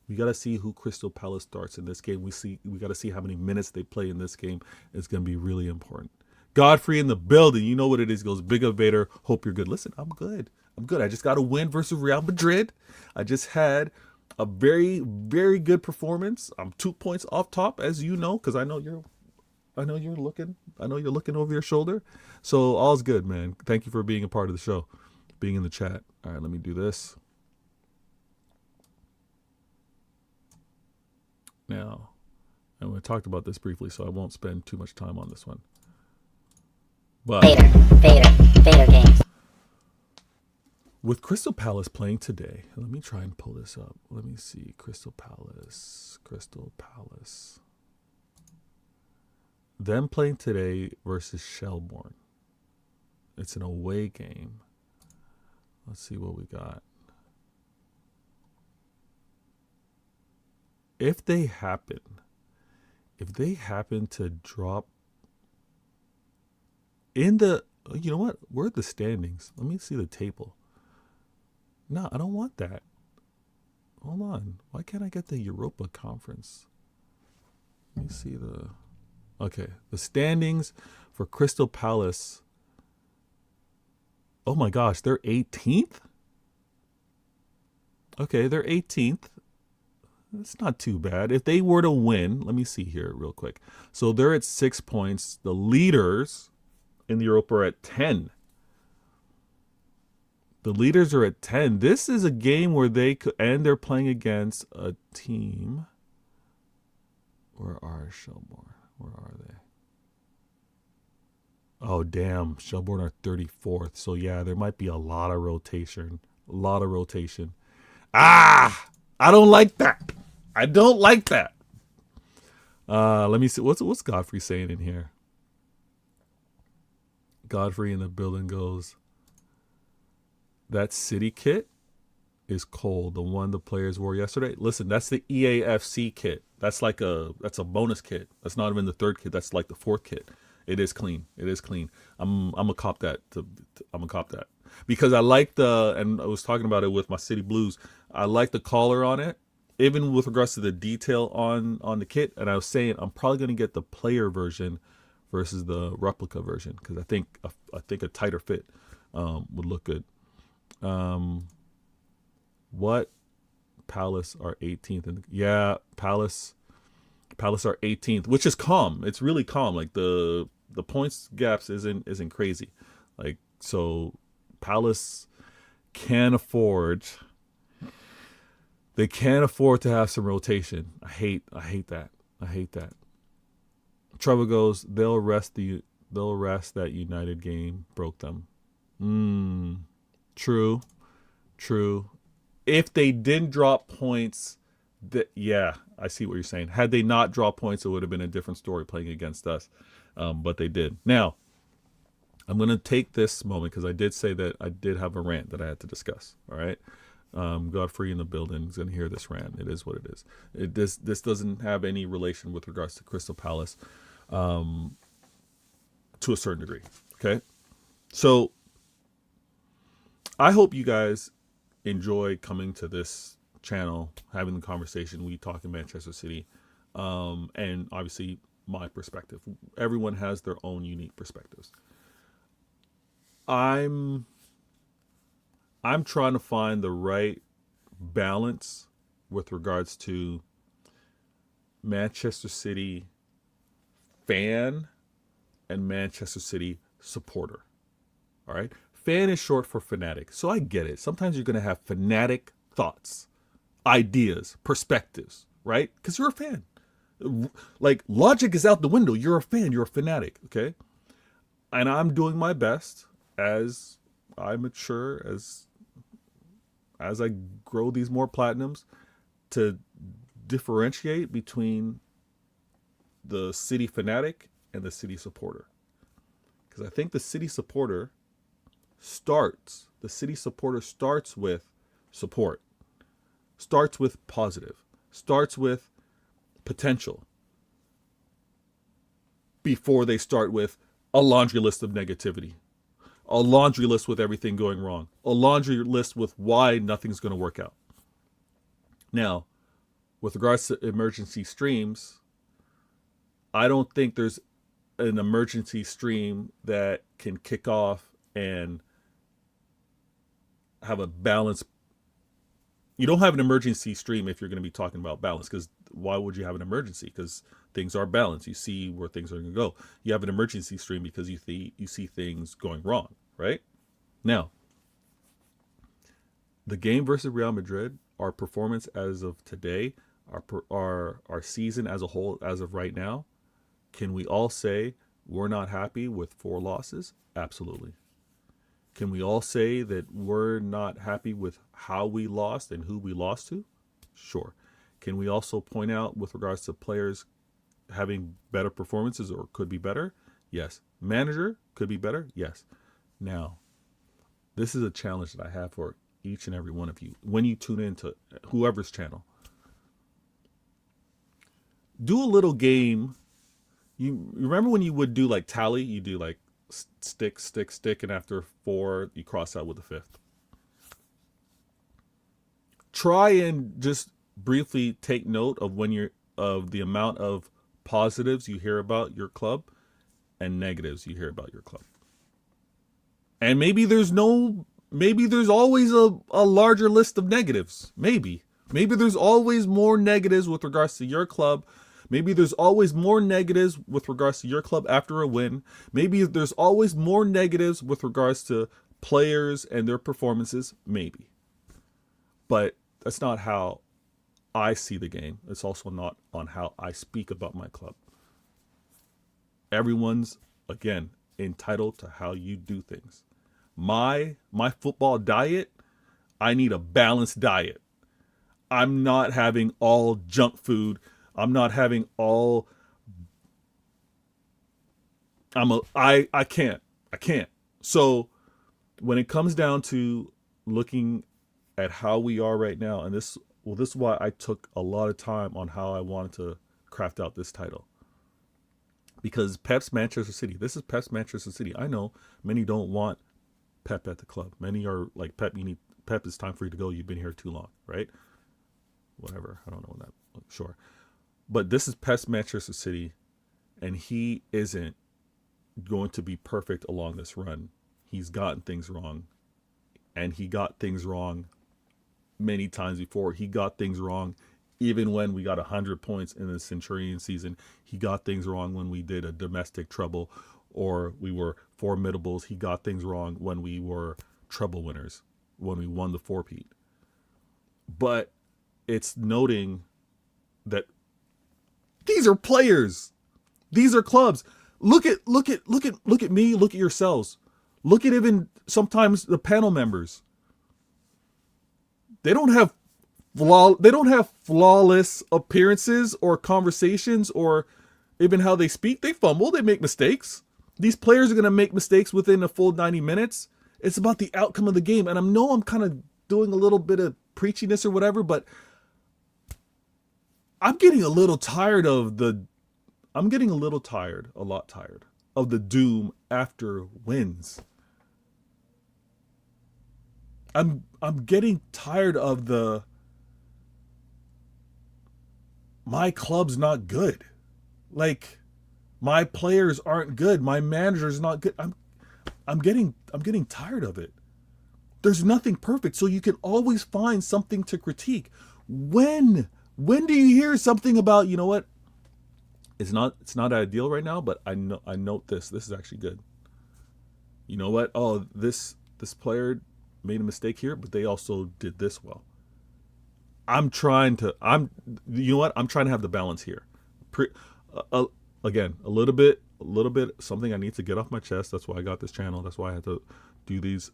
Speaker 1: We got to see who Crystal Palace starts in this game. We got to see how many minutes they play in this game. It's going to be really important. Godfrey in the building. You know what it is. He goes, Big Up Vader. Hope you're good. Listen, I'm good. I just got a win versus Real Madrid. I just had a very, very good performance. I'm 2 points off top, as you know, because I know you're looking over your shoulder. So all's good, man. Thank you for being a part of the show, being in the chat. All right, let me do this. Now, and we talked about this briefly, so I won't spend too much time on this one. But
Speaker 2: Vader games.
Speaker 1: With Crystal Palace playing today, let me try and pull this up. Let me see. Crystal Palace. Them playing today versus Shelbourne. It's an away game. Let's see what we got. If they happen to drop in the, you know what? Where are the standings? Let me see the table. No, I don't want that. Hold on. Why can't I get the Europa Conference? Let me see the standings for Crystal Palace. Oh my gosh, they're 18th? Okay, they're 18th. It's not too bad. If they were to win, let me see here real quick. So they're at 6 points. The leaders in the Europa are at 10. The leaders are at 10. This is a game where they could, and they're playing against a team. Where are Shelbourne? Where are they? Oh, damn. Shelbourne are 34th. So, yeah, there might be a lot of rotation. Ah! I don't like that. I don't like that. Let me see. What's Godfrey saying in here? Godfrey in the building goes, that City kit is cold. The one the players wore yesterday. Listen, that's the EAFC kit. That's a bonus kit. That's not even the third kit. That's like the fourth kit. It is clean. I'm gonna cop that. I'm gonna cop that because I like and I was talking about it with my City Blues. I like the collar on it, even with regards to the detail on the kit. And I was saying I'm probably gonna get the player version versus the replica version because I think a tighter fit would look good. What? Palace are 18th, and Palace are 18th, which is calm. It's really calm. Like the points gaps isn't crazy. Like, so Palace can't afford. They can't afford to have some rotation. I hate that. Trevor goes, they'll rest that United game broke them. True. If they didn't drop points, I see what you're saying. Had they not dropped points, it would have been a different story playing against us. But they did. Now, I'm going to take this moment because I did say that I did have a rant that I had to discuss. All right. Godfrey in the building is going to hear this rant. It is what it is. This doesn't have any relation with regards to Crystal Palace to a certain degree. Okay. So I hope you guys enjoy coming to this channel, having the conversation. We talk in Manchester City, and obviously my perspective. Everyone has their own unique perspectives. I'm trying to find the right balance with regards to Manchester City fan and Manchester City supporter. All right. Fan is short for fanatic. So I get it. Sometimes you're going to have fanatic thoughts, ideas, perspectives, right? Because you're a fan. Like, logic is out the window. You're a fan. You're a fanatic, okay? And I'm doing my best as I mature, as I grow these more platinums, to differentiate between the City fanatic and the City supporter. Because I think the City supporter starts with support, starts with positive, starts with potential before they start with a laundry list of negativity, a laundry list with everything going wrong, a laundry list with why nothing's going to work out. Now, with regards to emergency streams, I don't think there's an emergency stream that can kick off and have a balance. You don't have an emergency stream if you're going to be talking about balance, because why would you have an emergency? Because things are balanced. You see where things are going to go. You have an emergency stream because you see things going wrong, right? Now, the game versus Real Madrid, our performance as of today, our season as a whole, as of right now, can we all say we're not happy with 4 losses? Absolutely. Can we all say that we're not happy with how we lost and who we lost to? Sure. Can we also point out with regards to players having better performances or could be better? Yes. Manager could be better? Yes. Now, this is a challenge that I have for each and every one of you. When you tune into whoever's channel, do a little game. You remember when you would do like tally? You do like stick, and after 4, you cross out with the 5th. Try and just briefly take note of of the amount of positives you hear about your club and negatives you hear about your club. And maybe there's always a larger list of negatives. Maybe there's always more negatives with regards to your club. Maybe there's always more negatives with regards to your club after a win. Maybe there's always more negatives with regards to players and their performances. Maybe. But that's not how I see the game. It's also not on how I speak about my club. Everyone's, again, entitled to how you do things. My football diet, I need a balanced diet. I'm not having all junk food. I'm not having all I can't. So when it comes down to looking at how we are right now, and this is why I took a lot of time on how I wanted to craft out this title. Because Pep's Manchester City, this is Pep's Manchester City. I know many don't want Pep at the club. Many are like, Pep, it's time for you to go. You've been here too long, right? Whatever. I don't know that. Sure. But this is Pep's Manchester City, and he isn't going to be perfect along this run. He's gotten things wrong, and he got things wrong many times before. He got things wrong even when we got 100 points in the Centurion season. He got things wrong when we did a domestic treble or we were formidables. He got things wrong when we were treble winners, when we won the four-peat. But it's noting that these are players. These are clubs. Look at me, look at yourselves. Look at even sometimes the panel members. They don't have flawless appearances or conversations or even how they speak. They fumble, they make mistakes. These players are going to make mistakes within a full 90 minutes. It's about the outcome of the game. And I know I'm kind of doing a little bit of preachiness or whatever, but I'm getting a lot tired of the doom after wins. I'm getting tired of my club's not good. Like, my players aren't good. My manager's not good. I'm getting tired of it. There's nothing perfect, so you can always find something to critique. When do you hear something about, you know what? It's not ideal right now, but I note this. This is actually good. You know what? Oh, this player made a mistake here, but they also did this well. I'm trying to have the balance here. Again, a little bit, something I need to get off my chest. That's why I got this channel. That's why I had to do these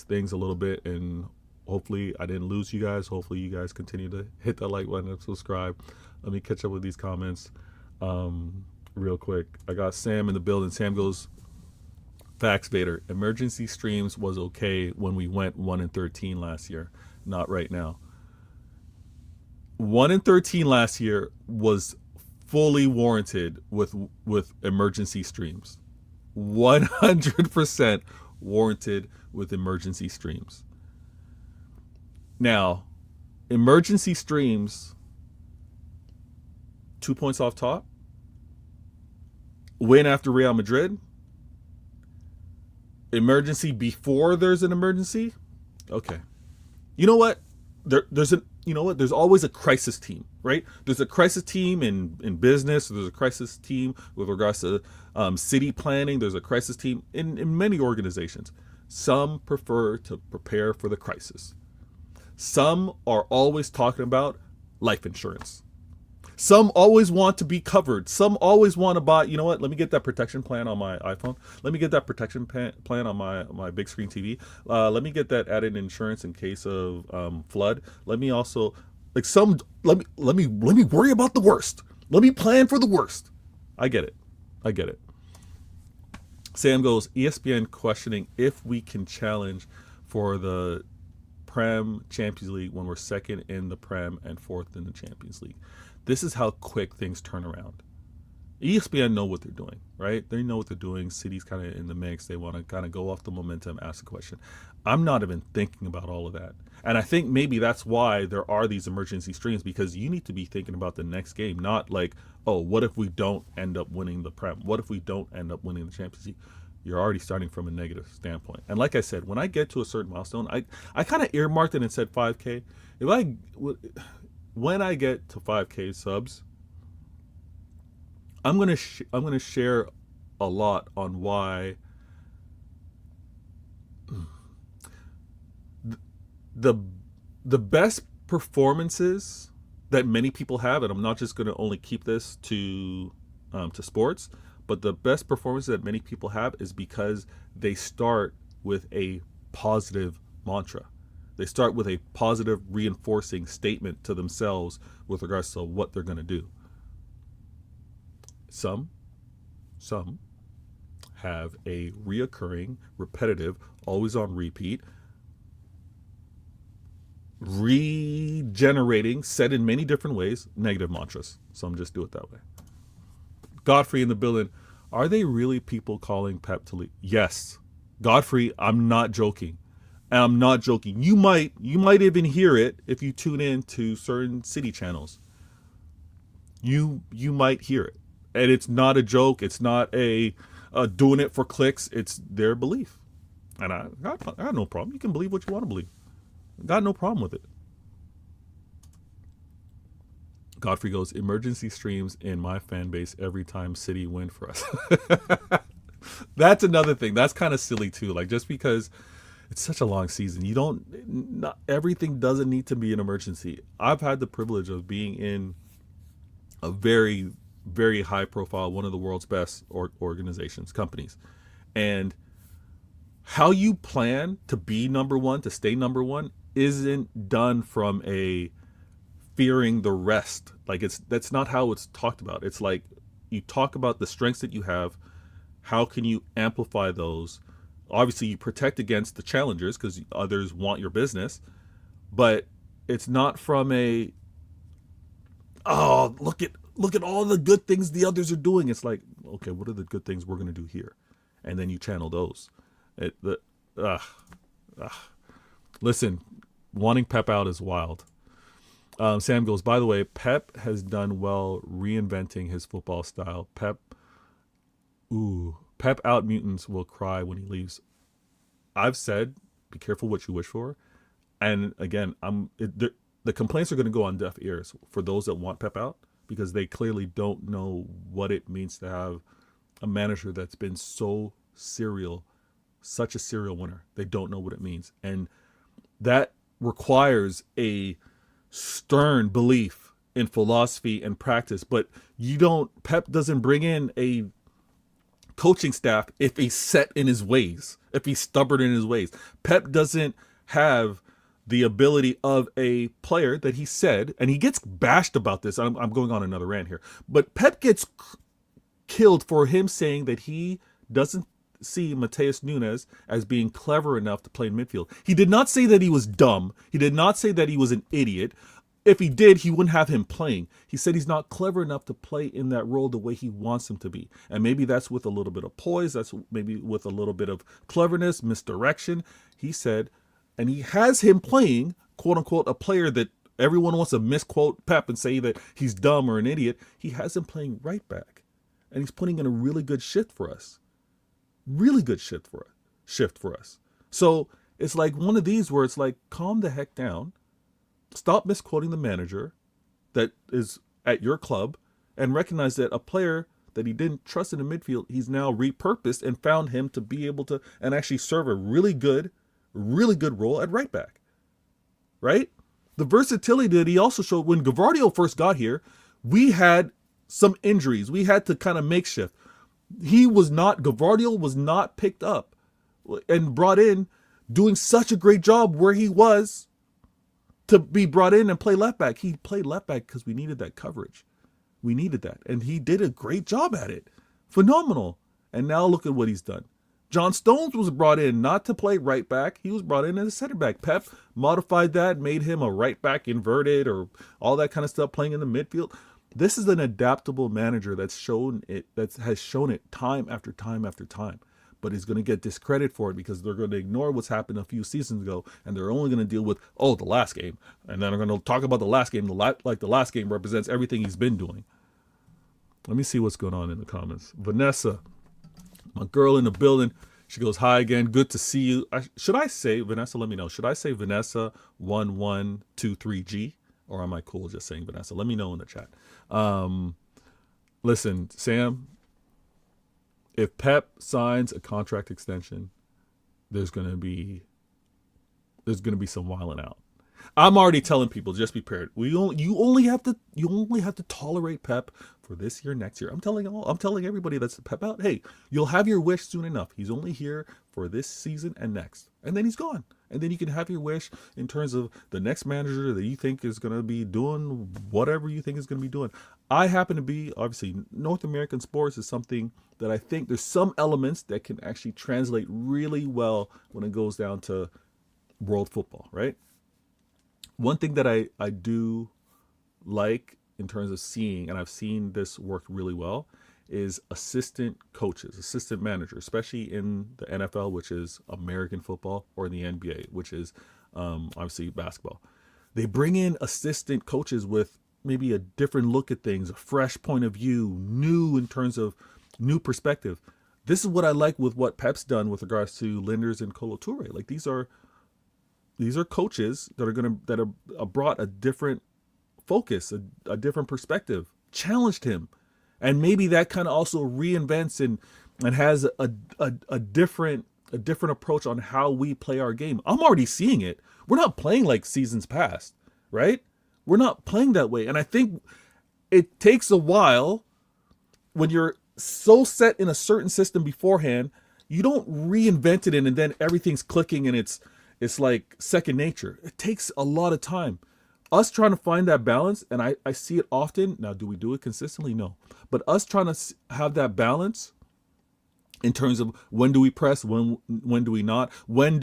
Speaker 1: things a little bit, and hopefully I didn't lose you guys. Hopefully you guys continue to hit that like button and subscribe. Let me catch up with these comments real quick. I got Sam in the building. Sam goes, facts, Vader. Emergency streams was okay when we went 1-13 last year. Not right now. 1-13 last year was fully warranted with emergency streams. 100% warranted with emergency streams. Now, emergency streams, 2 points off top, win after Real Madrid, emergency before there's an emergency. Okay. You know what? There's always a crisis team, right? There's a crisis team in business. There's a crisis team with regards to city planning. There's a crisis team in many organizations. Some prefer to prepare for the crisis. Some are always talking about life insurance. Some always want to be covered. Some always want to buy, you know what? Let me get that protection plan on my iPhone. Let me get that protection plan on my big screen TV. Let me get that added insurance in case of flood. Let me also let me worry about the worst. Let me plan for the worst. I get it. Sam goes, ESPN questioning if we can challenge for the Prem Champions League when we're second in the Prem and fourth in the Champions League. This is how quick things turn around. ESPN know what they're doing, right? They know what they're doing. City's kind of in the mix. They want to kind of go off the momentum, ask a question. I'm not even thinking about all of that. And I think maybe that's why there are these emergency streams, because you need to be thinking about the next game, not like, oh, what if we don't end up winning the Prem? What if we don't end up winning the Champions League? You're already starting from a negative standpoint. And like I said, when I get to a certain milestone, I kind of earmarked it and said 5K. When I get to 5K subs, I'm gonna share a lot on why the best performances that many people have, and I'm not just gonna only keep this to sports, but the best performances that many people have is because they start with a positive mantra. They start with a positive reinforcing statement to themselves with regards to what they're gonna do. Some have a reoccurring, repetitive, always on repeat, regenerating, said in many different ways, negative mantras. Some just do it that way. Godfrey in the building. Are they really people calling Pep to leave? Yes. Godfrey, I'm not joking. I'm not joking. You might even hear it if you tune in to certain city channels. You might hear it. And it's not a joke. It's not a doing it for clicks. It's their belief. And I got no problem. You can believe what you want to believe. Got no problem with it. Godfrey goes, emergency streams in my fan base every time City win for us. That's another thing. That's kind of silly too. Like, just because it's such a long season, not everything doesn't need to be an emergency. I've had the privilege of being in a very, very high profile, one of the world's best organizations, companies. And how you plan to be number one, to stay number one, isn't done from a fearing the rest. Like, that's not how it's talked about. It's like, you talk about the strengths that you have. How can you amplify those? Obviously, you protect against the challengers because others want your business, but it's not from a, oh, look at all the good things the others are doing. It's like, okay, what are the good things we're going to do here? And then you channel those. Listen, wanting Pep out is wild. Sam goes, by the way, Pep has done well reinventing his football style. Pep out mutants will cry when he leaves. I've said, be careful what you wish for. And again, the complaints are going to go on deaf ears for those that want Pep out, because they clearly don't know what it means to have a manager that's been such a serial winner. They don't know what it means. And that requires a stern belief in philosophy and practice. But Pep doesn't bring in a coaching staff if he's set in his ways, if he's stubborn in his ways. Pep doesn't have the ability of a player that he said, and he gets bashed about this. I'm going on another rant here, but Pep gets killed for him saying that he doesn't see Mateus Nunes as being clever enough to play in midfield. He did not say that he was dumb. He did not say that he was an idiot. If he did, he wouldn't have him playing. He said he's not clever enough to play in that role the way he wants him to be. And maybe that's with a little bit of poise. That's maybe with a little bit of cleverness, misdirection. He said, and he has him playing, quote unquote, a player that everyone wants to misquote Pep and say that he's dumb or an idiot. He has him playing right back. And he's putting in a really good shift for us. Really good shift for us. So it's like one of these where it's like, calm the heck down. Stop misquoting the manager that is at your club, and recognize that a player that he didn't trust in the midfield, he's now repurposed and found him to be able to and actually serve a really good role at right back. Right? The versatility that he also showed when Gavardio first got here, we had some injuries. We had to kind of makeshift. Gavardio was not picked up and brought in doing such a great job where he was to be brought in and play left back. He played left back because we needed that coverage. We needed that. And he did a great job at it. Phenomenal. And now look at what he's done. John Stones was brought in not to play right back. He was brought in as a center back. Pep modified that, made him a right back inverted or all that kind of stuff, playing in the midfield. This is an adaptable manager that has shown it time after time after time. But he's going to get discredit for it because they're going to ignore what's happened a few seasons ago, and they're only going to deal with the last game, and then they're going to talk about the last game. Like the last game represents everything he's been doing. Let me see what's going on in the comments. Vanessa, my girl in the building. She goes, hi again. Good to see you. Should I say, Vanessa, let me know. Should I say Vanessa 1123G? Or am I cool just saying Vanessa? Let me know in the chat. Listen, Sam, if Pep signs a contract extension, there's gonna be some wilding out. I'm already telling people, just be prepared. You only have to tolerate Pep for this year, next year. I'm telling everybody that's Pep out, hey, you'll have your wish soon enough. He's only here for this season and next, and then he's gone. And then you can have your wish in terms of the next manager that you think is going to be doing whatever you think is going to be doing. I happen to be, obviously, North American sports is something that I think there's some elements that can actually translate really well when it goes down to world football, right? One thing that I do like in terms of seeing, and I've seen this work really well, is assistant coaches, assistant managers, especially in the NFL, which is American football, or in the NBA, which is obviously basketball. They bring in assistant coaches with maybe a different look at things, a fresh point of view, new in terms of new perspective. This is what I like with what Pep's done with regards to Linders and Kolo Touré. Like these are coaches that are brought a different focus, a different perspective, challenged him. And maybe that kind of also reinvents and has a different approach on how we play our game. I'm already seeing it. We're not playing like seasons past, right? We're not playing that way. And I think it takes a while when you're so set in a certain system beforehand, you don't reinvent it and then everything's clicking and it's like second nature. It takes a lot of time. Us trying to find that balance, and I see it often. Now, do we do it consistently? No. But us trying to have that balance in terms of when do we press, when do we not, when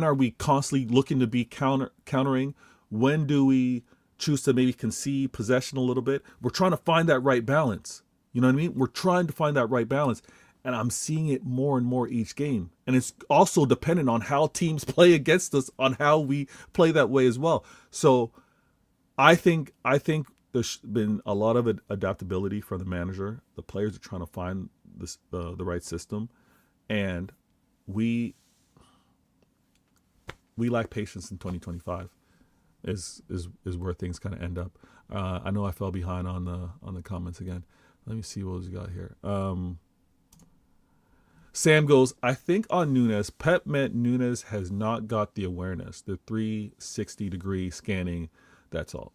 Speaker 1: are we constantly looking to be countering, when do we choose to maybe concede possession a little bit? We're trying to find that right balance. You know what I mean? We're trying to find that right balance. And I'm seeing it more and more each game. And it's also dependent on how teams play against us, on how we play that way as well. So I think there's been a lot of adaptability from the manager. The players are trying to find the right system. And we lack patience in 2025 is where things kind of end up. I know I fell behind on the comments again. Let me see what we got here. Sam goes, I think on Nunes, Pep meant Nunes has not got the awareness, the 360-degree scanning. That's all.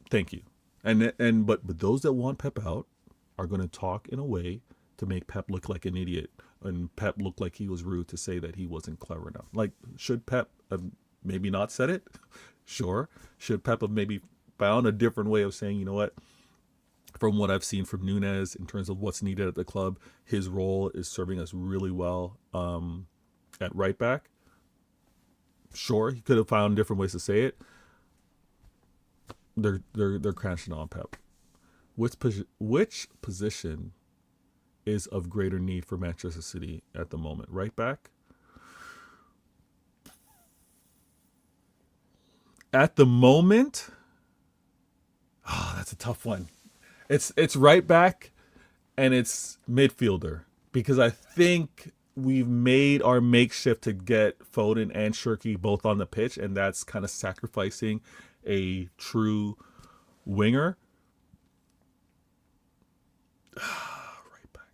Speaker 1: Thank you. But those that want Pep out are going to talk in a way to make Pep look like an idiot, and Pep look like he was rude to say that he wasn't clever enough. Like, should Pep have maybe not said it? Sure. Should Pep have maybe found a different way of saying, you know what? From what I've seen from Nunes in terms of what's needed at the club, his role is serving us really well at right back. Sure, he could have found different ways to say it. They're crashing on Pep. Which position is of greater need for Manchester City at the moment? Right back? At the moment, that's a tough one. It's right back and it's midfielder, because I think we've made our makeshift to get Foden and Shirky both on the pitch, and that's kind of sacrificing a true winger. Right back.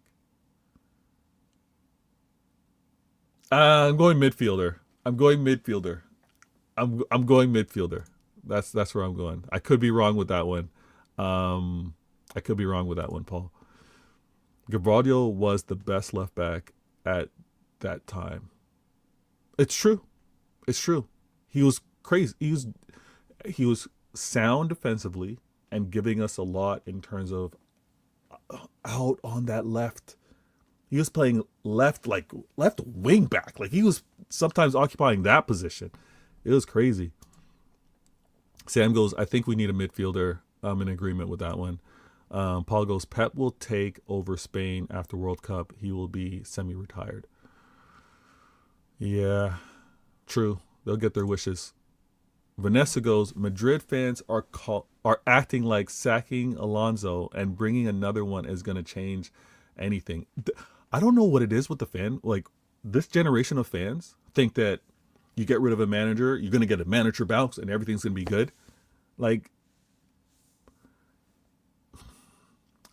Speaker 1: I'm going midfielder. I'm going midfielder. That's where I'm going. I could be wrong with that one. Paul. Gavardio was the best left back at that time. It's true. He was crazy. He was sound defensively and giving us a lot in terms of out on that left. He was playing left wing back. Like, he was sometimes occupying that position. It was crazy. Sam goes, I think we need a midfielder. I'm in agreement with that one. Paul goes, Pep will take over Spain after World Cup. He will be semi-retired. Yeah, true. They'll get their wishes. Vanessa goes, Madrid fans are acting like sacking Alonso and bringing another one is going to change anything. I don't know what it is with the fan. Like, this generation of fans think that you get rid of a manager, you're going to get a manager bounce and everything's going to be good. Like,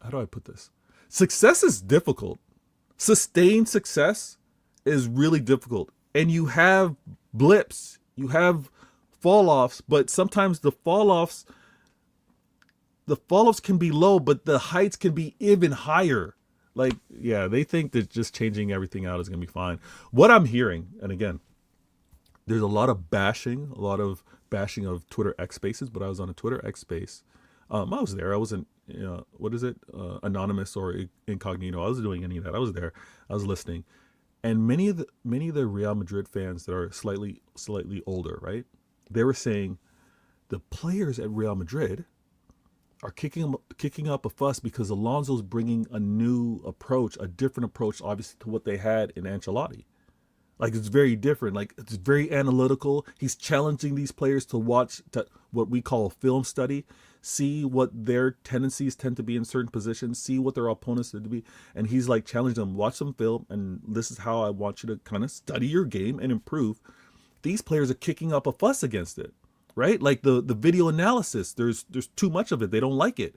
Speaker 1: how do I put this? Success is difficult. Sustained success is really difficult. And you have blips, you have fall offs, but sometimes the fall offs can be low, but the heights can be even higher. Like, yeah, they think that just changing everything out is going to be fine. What I'm hearing, and again, there's a lot of bashing of Twitter X Spaces, but I was on a Twitter X Space. I was there. I wasn't, what is it? Anonymous or incognito. I wasn't doing any of that. I was there. I was listening. And many of the Real Madrid fans that are slightly older, right? They were saying the players at Real Madrid are kicking up a fuss because Alonso's bringing a new approach, a different approach, obviously, to what they had in Ancelotti. Like, it's very different. Like, it's very analytical. He's challenging these players to watch what we call a film study, see what their tendencies tend to be in certain positions, see what their opponents tend to be. And he's like challenging them, watch some film, and this is how I want you to kind of study your game and improve. These players are kicking up a fuss against it, right? Like the video analysis, there's too much of it. They don't like it.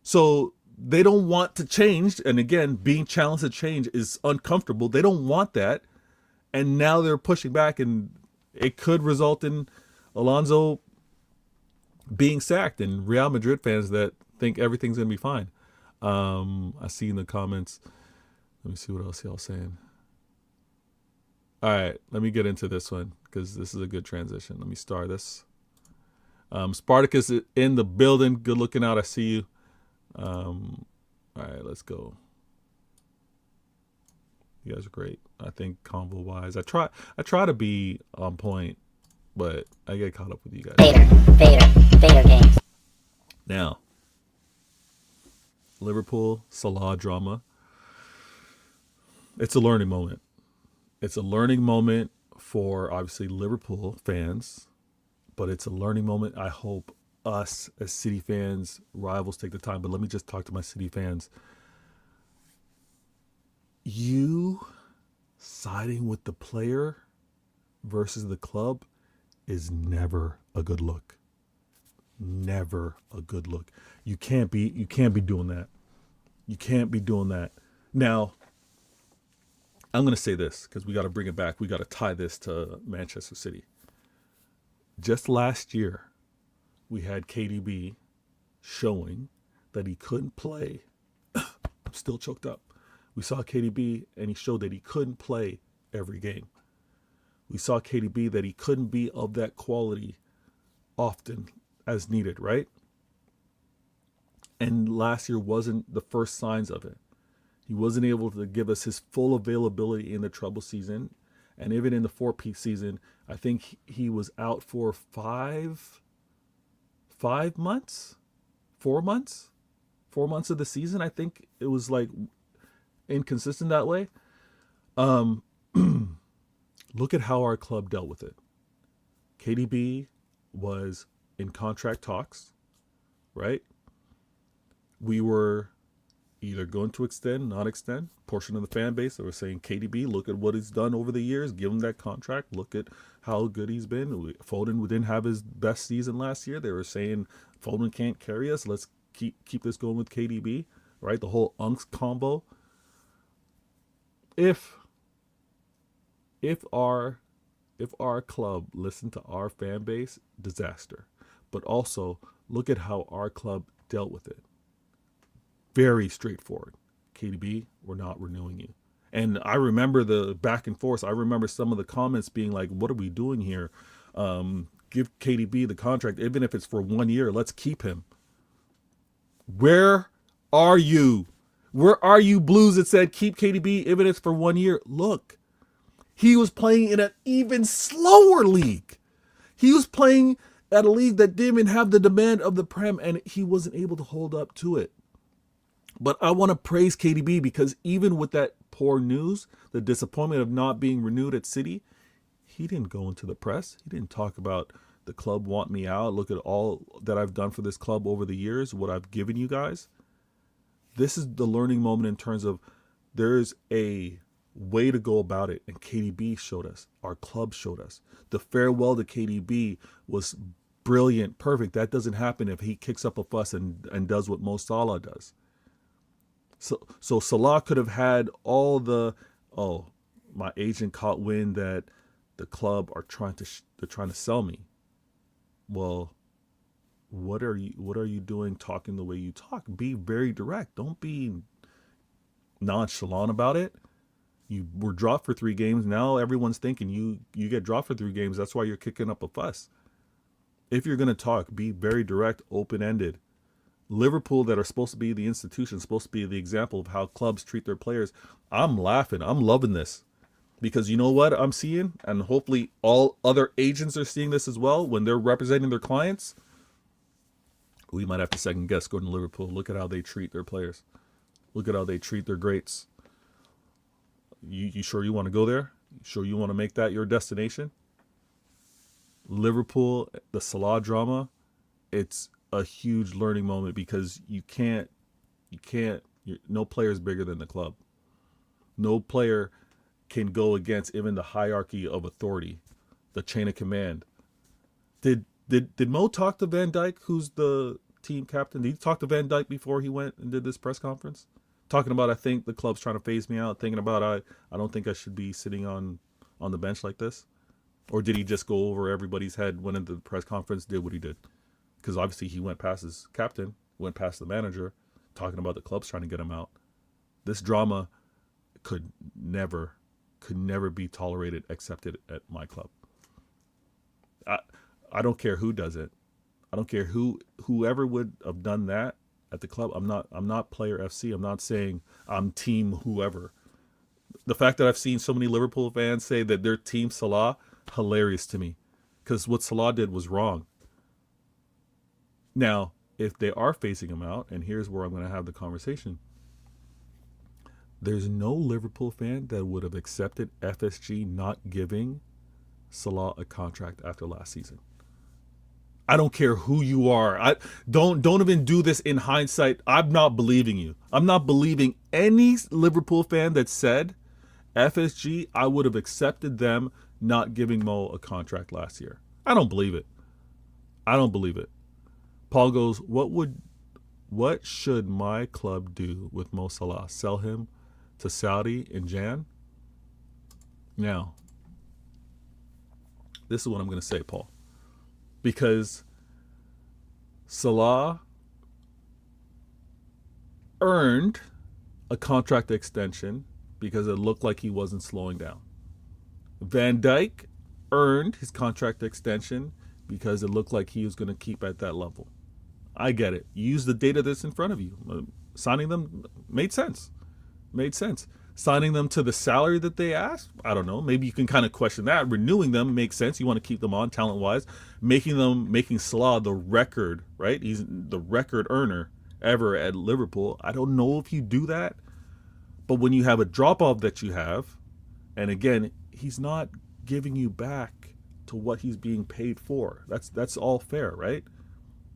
Speaker 1: So they don't want to change. And again, being challenged to change is uncomfortable. They don't want that. And now they're pushing back, and it could result in Alonso being sacked, and Real Madrid fans that think everything's going to be fine. I see in the comments. Let me see what else y'all saying. All right, let me get into this one because this is a good transition. Let me start this. Spartacus is in the building. Good looking out. I see you. All right, let's go. You guys are great. I think convo wise, I try to be on point, but I get caught up with you guys.
Speaker 2: Vader games.
Speaker 1: Now, Liverpool Salah drama. It's a learning moment. It's a learning moment for obviously Liverpool fans, but it's a learning moment. I hope us as City fans, rivals, take the time. But let me just talk to my City fans. You siding with the player versus the club is never a good look. Never a good look. You can't be doing that. You can't be doing that. Now, I'm going to say this because we got to bring it back. We got to tie this to Manchester City. Just last year, we had KDB showing that he couldn't play. I'm still choked up. We saw KDB and he showed that he couldn't play every game. We saw KDB that he couldn't be of that quality often as needed, right? And last year wasn't the first signs of it. He wasn't able to give us his full availability in the treble season. And even in the 4-piece season, I think he was out for 5 months? 4 months? 4 months of the season. I think it was like inconsistent that way. Look at how our club dealt with it. KDB was in contract talks, right? We were either going to extend, not extend. Portion of the fan base that were saying, KDB, look at what he's done over the years. Give him that contract. Look at how good he's been. Foden didn't have his best season last year. They were saying, Foden can't carry us. Let's keep this going with KDB, right? The whole Unks combo. If our club listened to our fan base, disaster. But also look at how our club dealt with it. Very straightforward. KDB, we're not renewing you. And I remember the back and forth. I remember some of the comments being like, what are we doing here? Give KDB the contract, even if it's for 1 year. Let's keep him. Where are you? Where are you, Blues, that said keep KDB even if it's for 1 year? Look, he was playing in an even slower league. He was playing at a league that didn't even have the demand of the Prem, and he wasn't able to hold up to it. But I want to praise KDB because even with that poor news, the disappointment of not being renewed at City, he didn't go into the press. He didn't talk about the club want me out. Look at all that I've done for this club over the years, what I've given you guys. This is the learning moment in terms of there's a way to go about it. And KDB showed us, our club showed us. The farewell to KDB was brilliant, perfect. That doesn't happen if he kicks up a fuss and does what Mo Salah does. So Salah could have had all the, oh, my agent caught wind that the club are trying to sell me. Well, what are you doing talking the way you talk? Be very direct. Don't be nonchalant about it. You were dropped for 3 games. Now everyone's thinking you get dropped for 3 games. That's why you're kicking up a fuss. If you're going to talk, be very direct, open-ended. Liverpool, that are supposed to be the institution, supposed to be the example of how clubs treat their players. I'm laughing. I'm loving this. Because you know what I'm seeing? And hopefully all other agents are seeing this as well when they're representing their clients. We might have to second guess going to Liverpool. Look at how they treat their players. Look at how they treat their greats. You sure you want to go there? You sure you want to make that your destination? Liverpool, the Salah drama, it's a huge learning moment because no player is bigger than the club. No player can go against even the hierarchy of authority, the chain of command. Did Mo talk to Van Dijk, who's the team captain? Did he talk to Van Dijk before he went and did this press conference? Talking about, I think the club's trying to phase me out, thinking about I don't think I should be sitting on the bench like this. Or did he just go over everybody's head, went into the press conference, did what he did? Because obviously he went past his captain, went past the manager, talking about the club's trying to get him out. This drama could never be tolerated, accepted at my club. I don't care who does it. I don't care whoever would have done that at the club. I'm not player FC. I'm not saying I'm team whoever. The fact that I've seen so many Liverpool fans say that they're team Salah, hilarious to me. Because what Salah did was wrong. Now, if they are phasing him out, and here's where I'm going to have the conversation. There's no Liverpool fan that would have accepted FSG not giving Salah a contract after last season. I don't care who you are. Don't even do this in hindsight. I'm not believing you. I'm not believing any Liverpool fan that said FSG, I would have accepted them not giving Mo a contract last year. I don't believe it. I don't believe it. Paul goes, what should my club do with Mo Salah? Sell him to Saudi in Jan? Now, this is what I'm going to say, Paul. Because Salah earned a contract extension because it looked like he wasn't slowing down. Van Dijk earned his contract extension because it looked like he was going to keep at that level. I get it. Use the data that's in front of you. Signing them made sense. Signing them to the salary that they asked, I don't know. Maybe you can kind of question that. Renewing them makes sense. You want to keep them on talent-wise. Making Salah the record, right? He's the record earner ever at Liverpool. I don't know if you do that. But when you have a drop-off that you have, and again, he's not giving you back to what he's being paid for. That's all fair, right?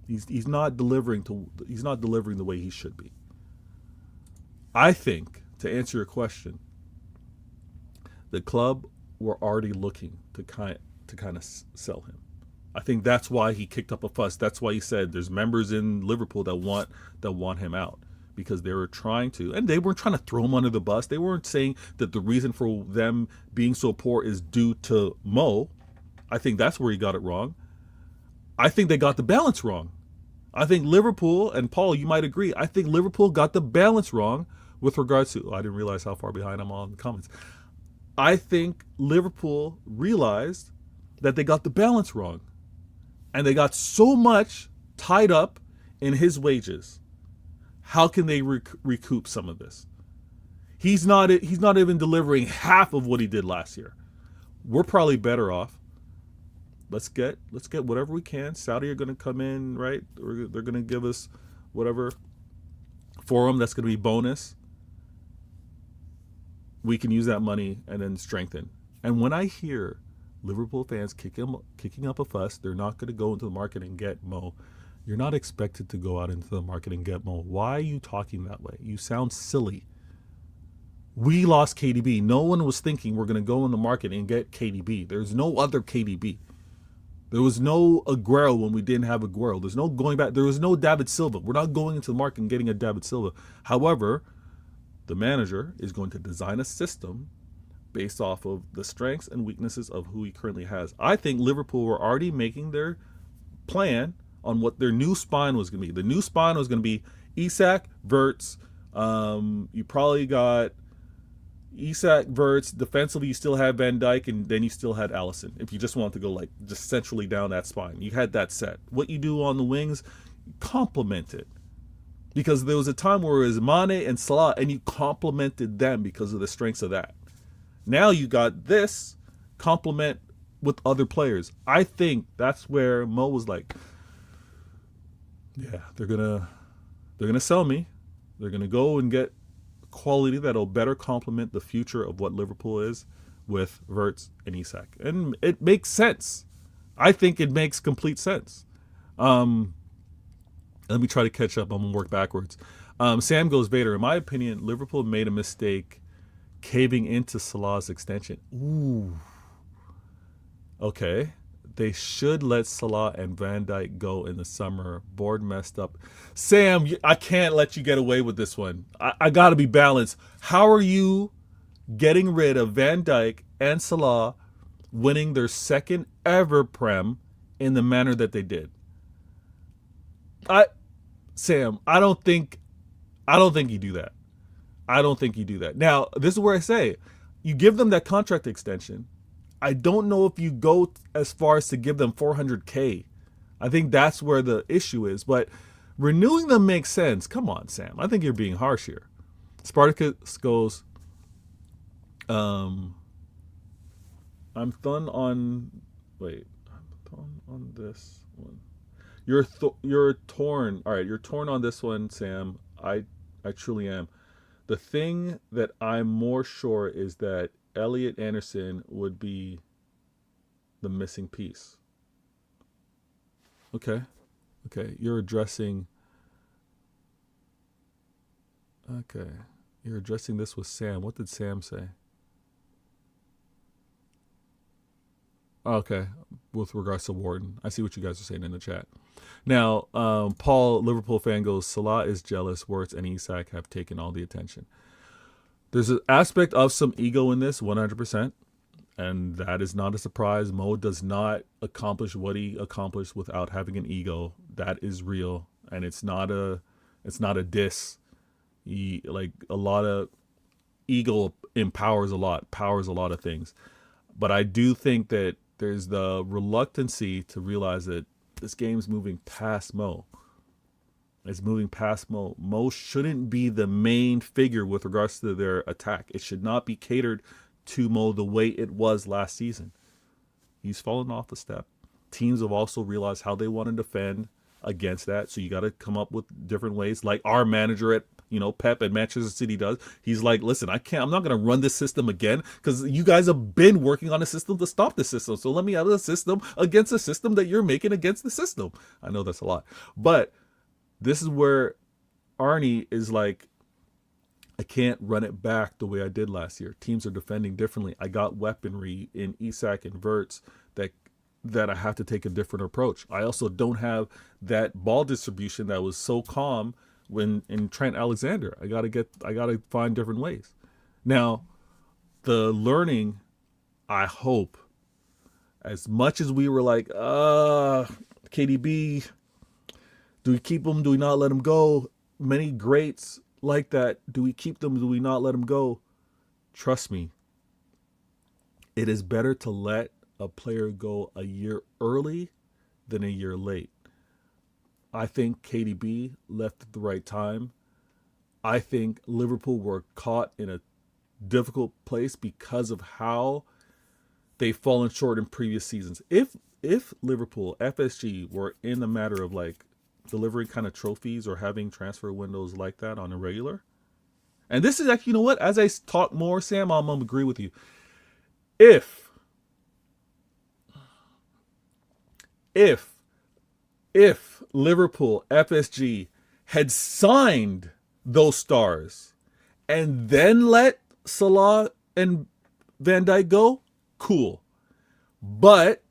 Speaker 1: He's not delivering the way he should be. I think, to answer your question, the club were already looking to kind of sell him. I think that's why he kicked up a fuss. That's why he said there's members in Liverpool that want him out, because they were trying to, and they weren't trying to throw him under the bus. They weren't saying that the reason for them being so poor is due to Mo. I think that's where he got it wrong. I think they got the balance wrong. I think Liverpool, and Paul, you might agree, I think Liverpool got the balance wrong with regards to, I didn't realize how far behind I'm on the comments. I think Liverpool realized that they got the balance wrong. And they got so much tied up in his wages. How can they recoup some of this? He's not even delivering half of what he did last year. We're probably better off let's get whatever we can. Saudi are going to come in, right? They're going to give us whatever for them that's going to be bonus. We can use that money and then strengthen. And when I hear Liverpool fans kicking up a fuss, they're not going to go into the market and get Mo. You're not expected to go out into the market and get Mo. Why are you talking that way? You sound silly. We lost KDB. No one was thinking we're going to go in the market and get KDB. There's no other KDB. There was no Aguero when we didn't have Aguero. There's no going back. There was no David Silva. We're not going into the market and getting a David Silva. However, the manager is going to design a system based off of the strengths and weaknesses of who he currently has. I think Liverpool were already making their plan on what their new spine was going to be. The new spine was going to be Isak, Verts. You probably got Isak, Verts. Defensively, you still had Van Dijk, and then you still had Alisson. If you just want to go like just centrally down that spine, you had that set. What you do on the wings, complement it. Because there was a time where it was Mane and Salah, and you complemented them because of the strengths of that. Now you got this complement with other players. I think that's where Mo was like, yeah, they're gonna sell me. They're gonna go and get quality that'll better complement the future of what Liverpool is with Verts and Isak. And it makes sense. I think it makes complete sense. Let me try to catch up. I'm going to work backwards. Sam goes, Vader, in my opinion, Liverpool made a mistake caving into Salah's extension. Ooh. Okay. They should let Salah and Van Dijk go in the summer. Board messed up. Sam, I can't let you get away with this one. I got to be balanced. How are you getting rid of Van Dijk and Salah winning their second ever Prem in the manner that they did? Sam, I don't think you do that. I don't think you do that. Now, this is where I say, you give them that contract extension. I don't know if you go as far as to give them $400K. I think that's where the issue is. But renewing them makes sense. Come on, Sam. I think you're being harsh here. Spartacus goes, I'm done on this one. You're torn. All right, you're torn on this one, Sam. I truly am. The thing that I'm more sure is that Elliot Anderson would be the missing piece. Okay. You're addressing this with Sam. What did Sam say? Okay, with regards to Wharton. I see what you guys are saying in the chat. Now, Paul, Liverpool fan, goes, Salah is jealous. Wirtz and Isak have taken all the attention. There's an aspect of some ego in this, 100%, and that is not a surprise. Mo does not accomplish what he accomplished without having an ego. That is real, and it's not a diss. Like a lot of ego powers a lot of things. But I do think that there's the reluctancy to realize that this game's moving past Mo. It's moving past Mo. Mo shouldn't be the main figure with regards to their attack. It should not be catered to Mo the way it was last season. He's fallen off a step. Teams have also realized how they want to defend against that. So you got to come up with different ways, like our manager at Pep at Manchester City does. He's like, listen, I'm not going to run this system again because you guys have been working on a system to stop the system. So let me out of the system against the system that you're making against the system. I know that's a lot, but this is where Arnie is like, I can't run it back the way I did last year. Teams are defending differently. I got weaponry in Isak and Verts that I have to take a different approach. I also don't have that ball distribution that was so calm when in Trent Alexander. I gotta find different ways. Now, the learning, I hope, as much as we were like, KDB, do we keep him? Do we not let him go? Many greats like that. Do we keep them? Do we not let him go? Trust me, it is better to let a player go a year early than a year late. I think KDB left at the right time. I think Liverpool were caught in a difficult place because of how they've fallen short in previous seasons. If Liverpool, FSG, were in the matter of like delivering kind of trophies or having transfer windows like that on a regular, and this is actually, you know what? As I talk more, Sam, I'm gonna agree with you. If Liverpool, FSG had signed those stars and then let Salah and Van Dijk go, cool. But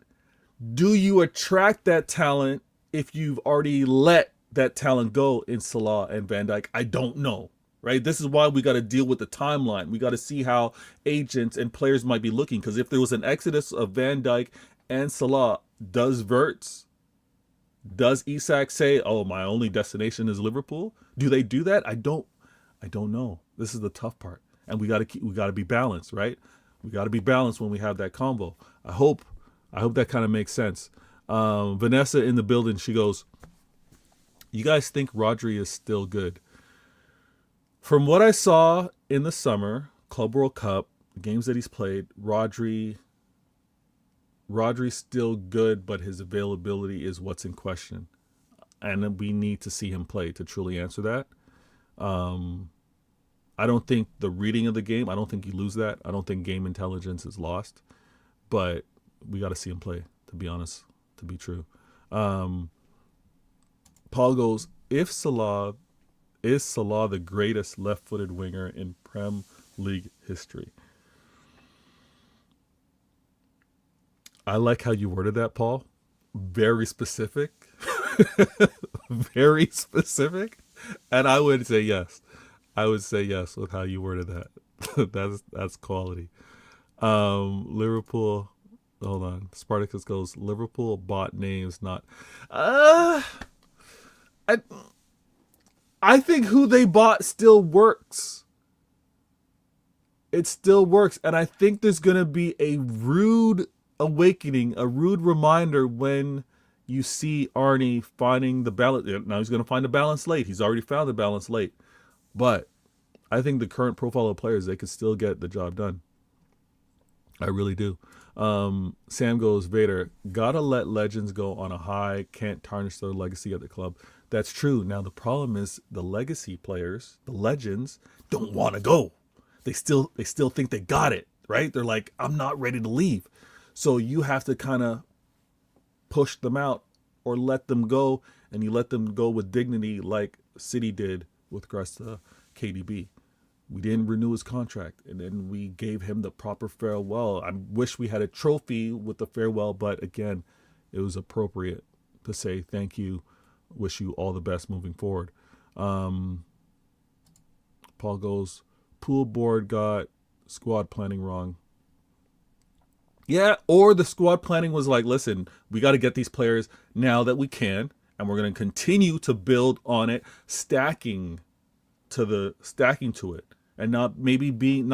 Speaker 1: do you attract that talent if you've already let that talent go in Salah and Van Dijk? I don't know, right? This is why we got to deal with the timeline. We got to see how agents and players might be looking, because if there was an exodus of Van Dijk and Salah, does Isak say, "Oh, my only destination is Liverpool"? Do they do that? I don't know. This is the tough part, and we got to be balanced, right? We got to be balanced when we have that convo. I hope that kind of makes sense. Vanessa in the building, she goes, "You guys think Rodri is still good?" From what I saw in the summer Club World Cup, the games that he's played, Rodri's still good, but his availability is what's in question. And we need to see him play to truly answer that. I don't think the reading of the game, I don't think you lose that. I don't think game intelligence is lost. But we got to see him play, to be honest, to be true. Paul goes, is Salah the greatest left-footed winger in Prem League history? I like how you worded that, Paul. Very specific. Very specific. And I would say yes. I would say yes with how you worded that. That's quality. Liverpool, hold on. Spartacus goes, Liverpool bought names, not... I think who they bought still works. It still works. And I think there's going to be a rude awakening, a rude reminder when you see Arnie finding the balance. Now he's going to find the balance late. He's already found the balance late. But I think the current profile of players, they could still get the job done. I really do. Sam goes, Vader, gotta let legends go on a high, can't tarnish their legacy at the club. That's true. Now the problem is the legacy players, the legends, don't want to go. They still think they got it, right? They're like, I'm not ready to leave. So you have to kind of push them out or let them go, and you let them go with dignity like City did with regards to KDB. We didn't renew his contract, and then we gave him the proper farewell. I wish we had a trophy with the farewell, but again, it was appropriate to say thank you, wish you all the best moving forward. Paul goes, pool board got squad planning wrong. Yeah, or the squad planning was like, listen, we got to get these players now that we can, and we're going to continue to build on it, stacking to it. And not being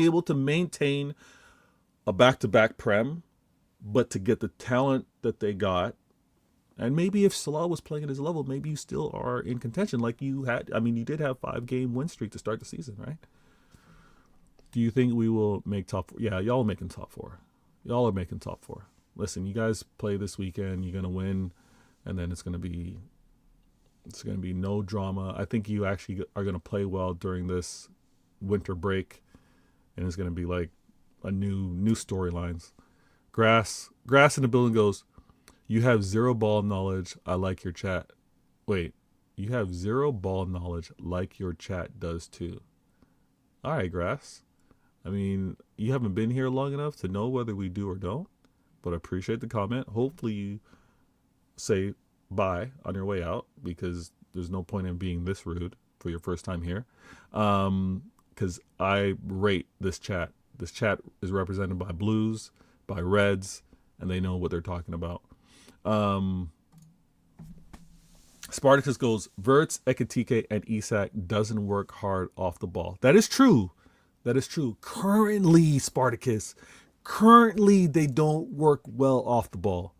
Speaker 1: able to maintain a back-to-back Prem, but to get the talent that they got. And maybe if Salah was playing at his level, maybe you still are in contention like you had. I mean, you did have 5-game win streak to start the season, right? Do you think we will make top 4? Yeah, y'all are making top 4. Y'all are making top 4. Listen, you guys play this weekend. You're going to win, and then it's going to be no drama. I think you actually are going to play well during this winter break, and it's going to be like a new storylines. Grass in the building goes, you have zero ball knowledge. I like your chat. Wait, you have zero ball knowledge like your chat does too. All right, Grass. I mean, you haven't been here long enough to know whether we do or don't, but I appreciate the comment. Hopefully you say bye on your way out, because there's no point in being this rude for your first time here. Because I rate this chat. This chat is represented by blues, by reds, and they know what they're talking about. Spartacus goes, Verts, Ekitike, and Isak doesn't work hard off the ball. That is true. That is true. Currently, Spartacus, they don't work well off the ball.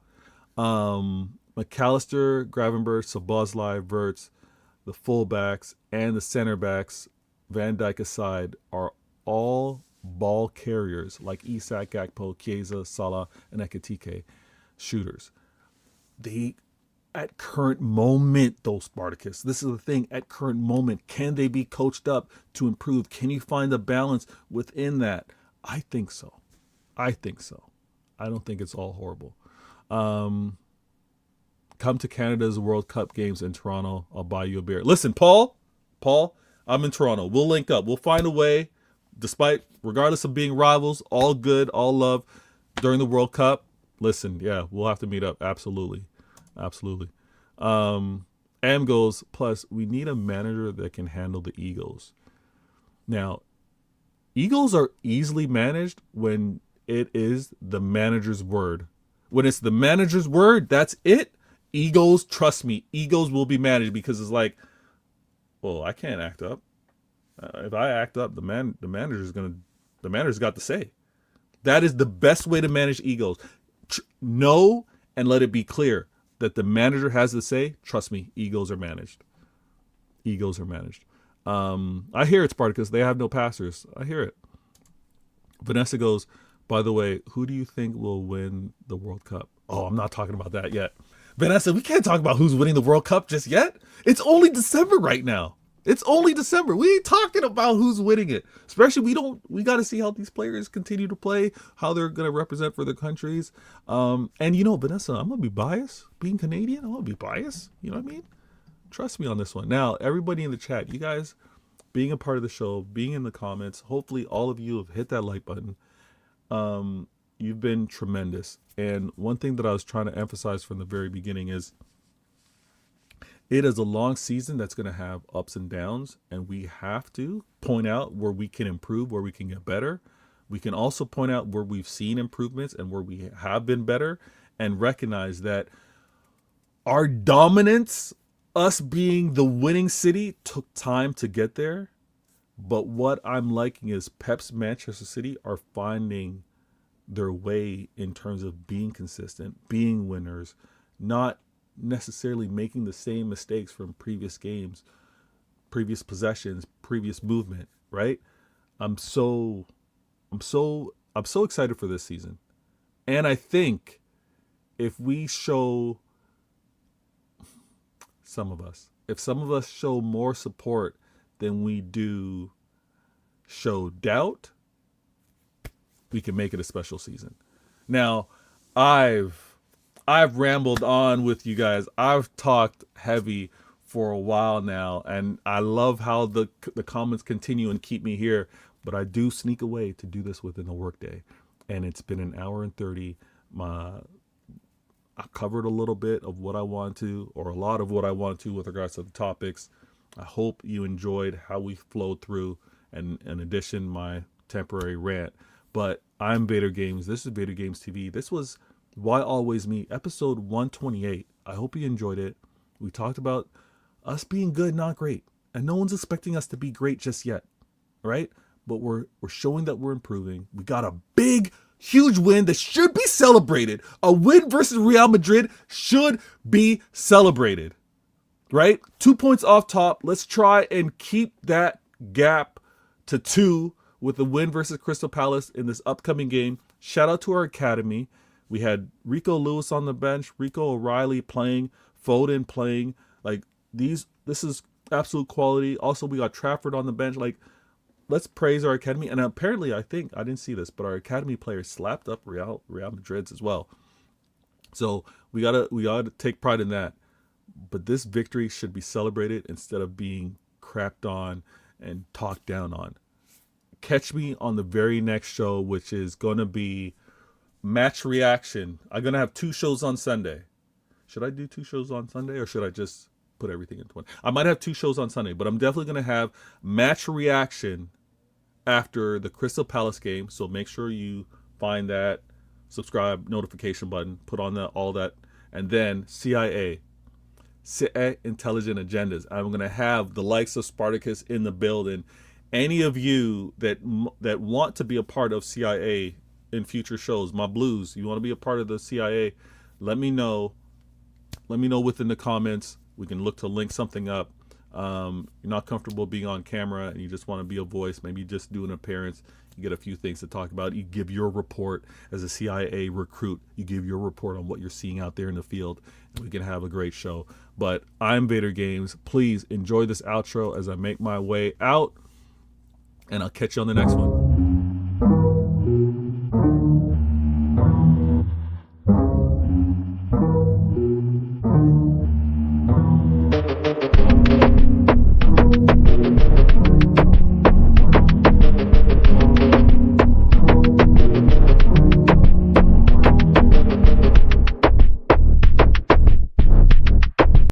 Speaker 1: McAllister, Gravenberch, Szoboszlai, Verts, the fullbacks, and the center backs, Van Dijk aside, are all ball carriers like Isak, Gakpo, Chiesa, Salah, and Ekitike, shooters. They, at current moment, though, Spartacus, this is the thing, at current moment, can they be coached up to improve? Can you find the balance within that? I think so. I don't think it's all horrible. Come to Canada's World Cup games in Toronto. I'll buy you a beer. Listen, Paul, I'm in Toronto. We'll link up. We'll find a way, regardless of being rivals, all good, all love during the World Cup. Listen, yeah, we'll have to meet up. Absolutely. Am goes, plus we need a manager that can handle the egos. Now, egos are easily managed when it is the manager's word. When it's the manager's word, that's it. Egos, trust me, egos will be managed, because it's like, well, I can't act up. If I act up, the manager's got to say. That is the best way to manage egos. Know and let it be clear that the manager has to say. Trust me, egos are managed. I hear it, Spartacus. They have no passers. I hear it. Vanessa goes, by the way, who do you think will win the World Cup? Oh, I'm not talking about that yet. Vanessa, we can't talk about who's winning the World Cup just yet. It's only December right now. It's only December. We ain't talking about who's winning it. Especially, we got to see how these players continue to play, how they're going to represent for their countries. And Vanessa, I'm going to be biased. Being Canadian, I'm going to be biased. You know what I mean? Trust me on this one. Now, everybody in the chat, you guys being a part of the show, being in the comments, hopefully all of you have hit that like button. You've been tremendous. And one thing that I was trying to emphasize from the very beginning is it is a long season that's going to have ups and downs, and we have to point out where we can improve, where we can get better. We can also point out where we've seen improvements and where we have been better, and recognize that our dominance, us being the winning city, took time to get there. But what I'm liking is Pep's Manchester City are finding their way in terms of being consistent, being winners, not necessarily making the same mistakes from previous games, previous possessions, previous movement, right? I'm so excited for this season. And I think if we show if some of us show more support than we do show doubt, we can make it a special season. Now, I've rambled on with you guys. I've talked heavy for a while now, and I love how the comments continue and keep me here, but I do sneak away to do this within the workday. And it's been an hour and 30. I covered a little bit of what I want to, or a lot of what I want to with regards to the topics. I hope you enjoyed how we flowed through, and in addition, my temporary rant. But I'm Vader Games. This is Vader Games TV. This was Why Always Me, episode 128. I hope you enjoyed it. We talked about us being good, not great. And no one's expecting us to be great just yet, right? But we're showing that we're improving. We got a big, huge win that should be celebrated. A win versus Real Madrid should be celebrated, right? 2 points off top. Let's try and keep that gap to 2 with the win versus Crystal Palace in this upcoming game. Shout out to our academy. We had Rico Lewis on the bench, Rico O'Reilly playing, Foden playing. Like this is absolute quality. Also, we got Trafford on the bench. Like, let's praise our academy. And apparently, I didn't see this, but our academy players slapped up Real Madrid's as well. So we gotta take pride in that. But this victory should be celebrated instead of being crapped on and talked down on. Catch me on the very next show, which is going to be match reaction. I'm going to have 2 shows on Sunday. Should I do 2 shows on Sunday, or should I just put everything into one? I might have 2 shows on Sunday, but I'm definitely going to have match reaction after the Crystal Palace game. So make sure you find that, subscribe, notification button, put on all that, and then CIA Intelligent Agendas. I'm going to have the likes of Spartacus in the building. Any of you that want to be a part of CIA in future shows, my blues, you want to be a part of the CIA, let me know. Let me know within the comments. We can look to link something up. you're not comfortable being on camera and you just want to be a voice, maybe just do an appearance, you get a few things to talk about. You give your report as a CIA recruit. You give your report on what you're seeing out there in the field, and we can have a great show. But I'm Vader Games. Please enjoy this outro as I make my way out, and I'll catch you on the next one.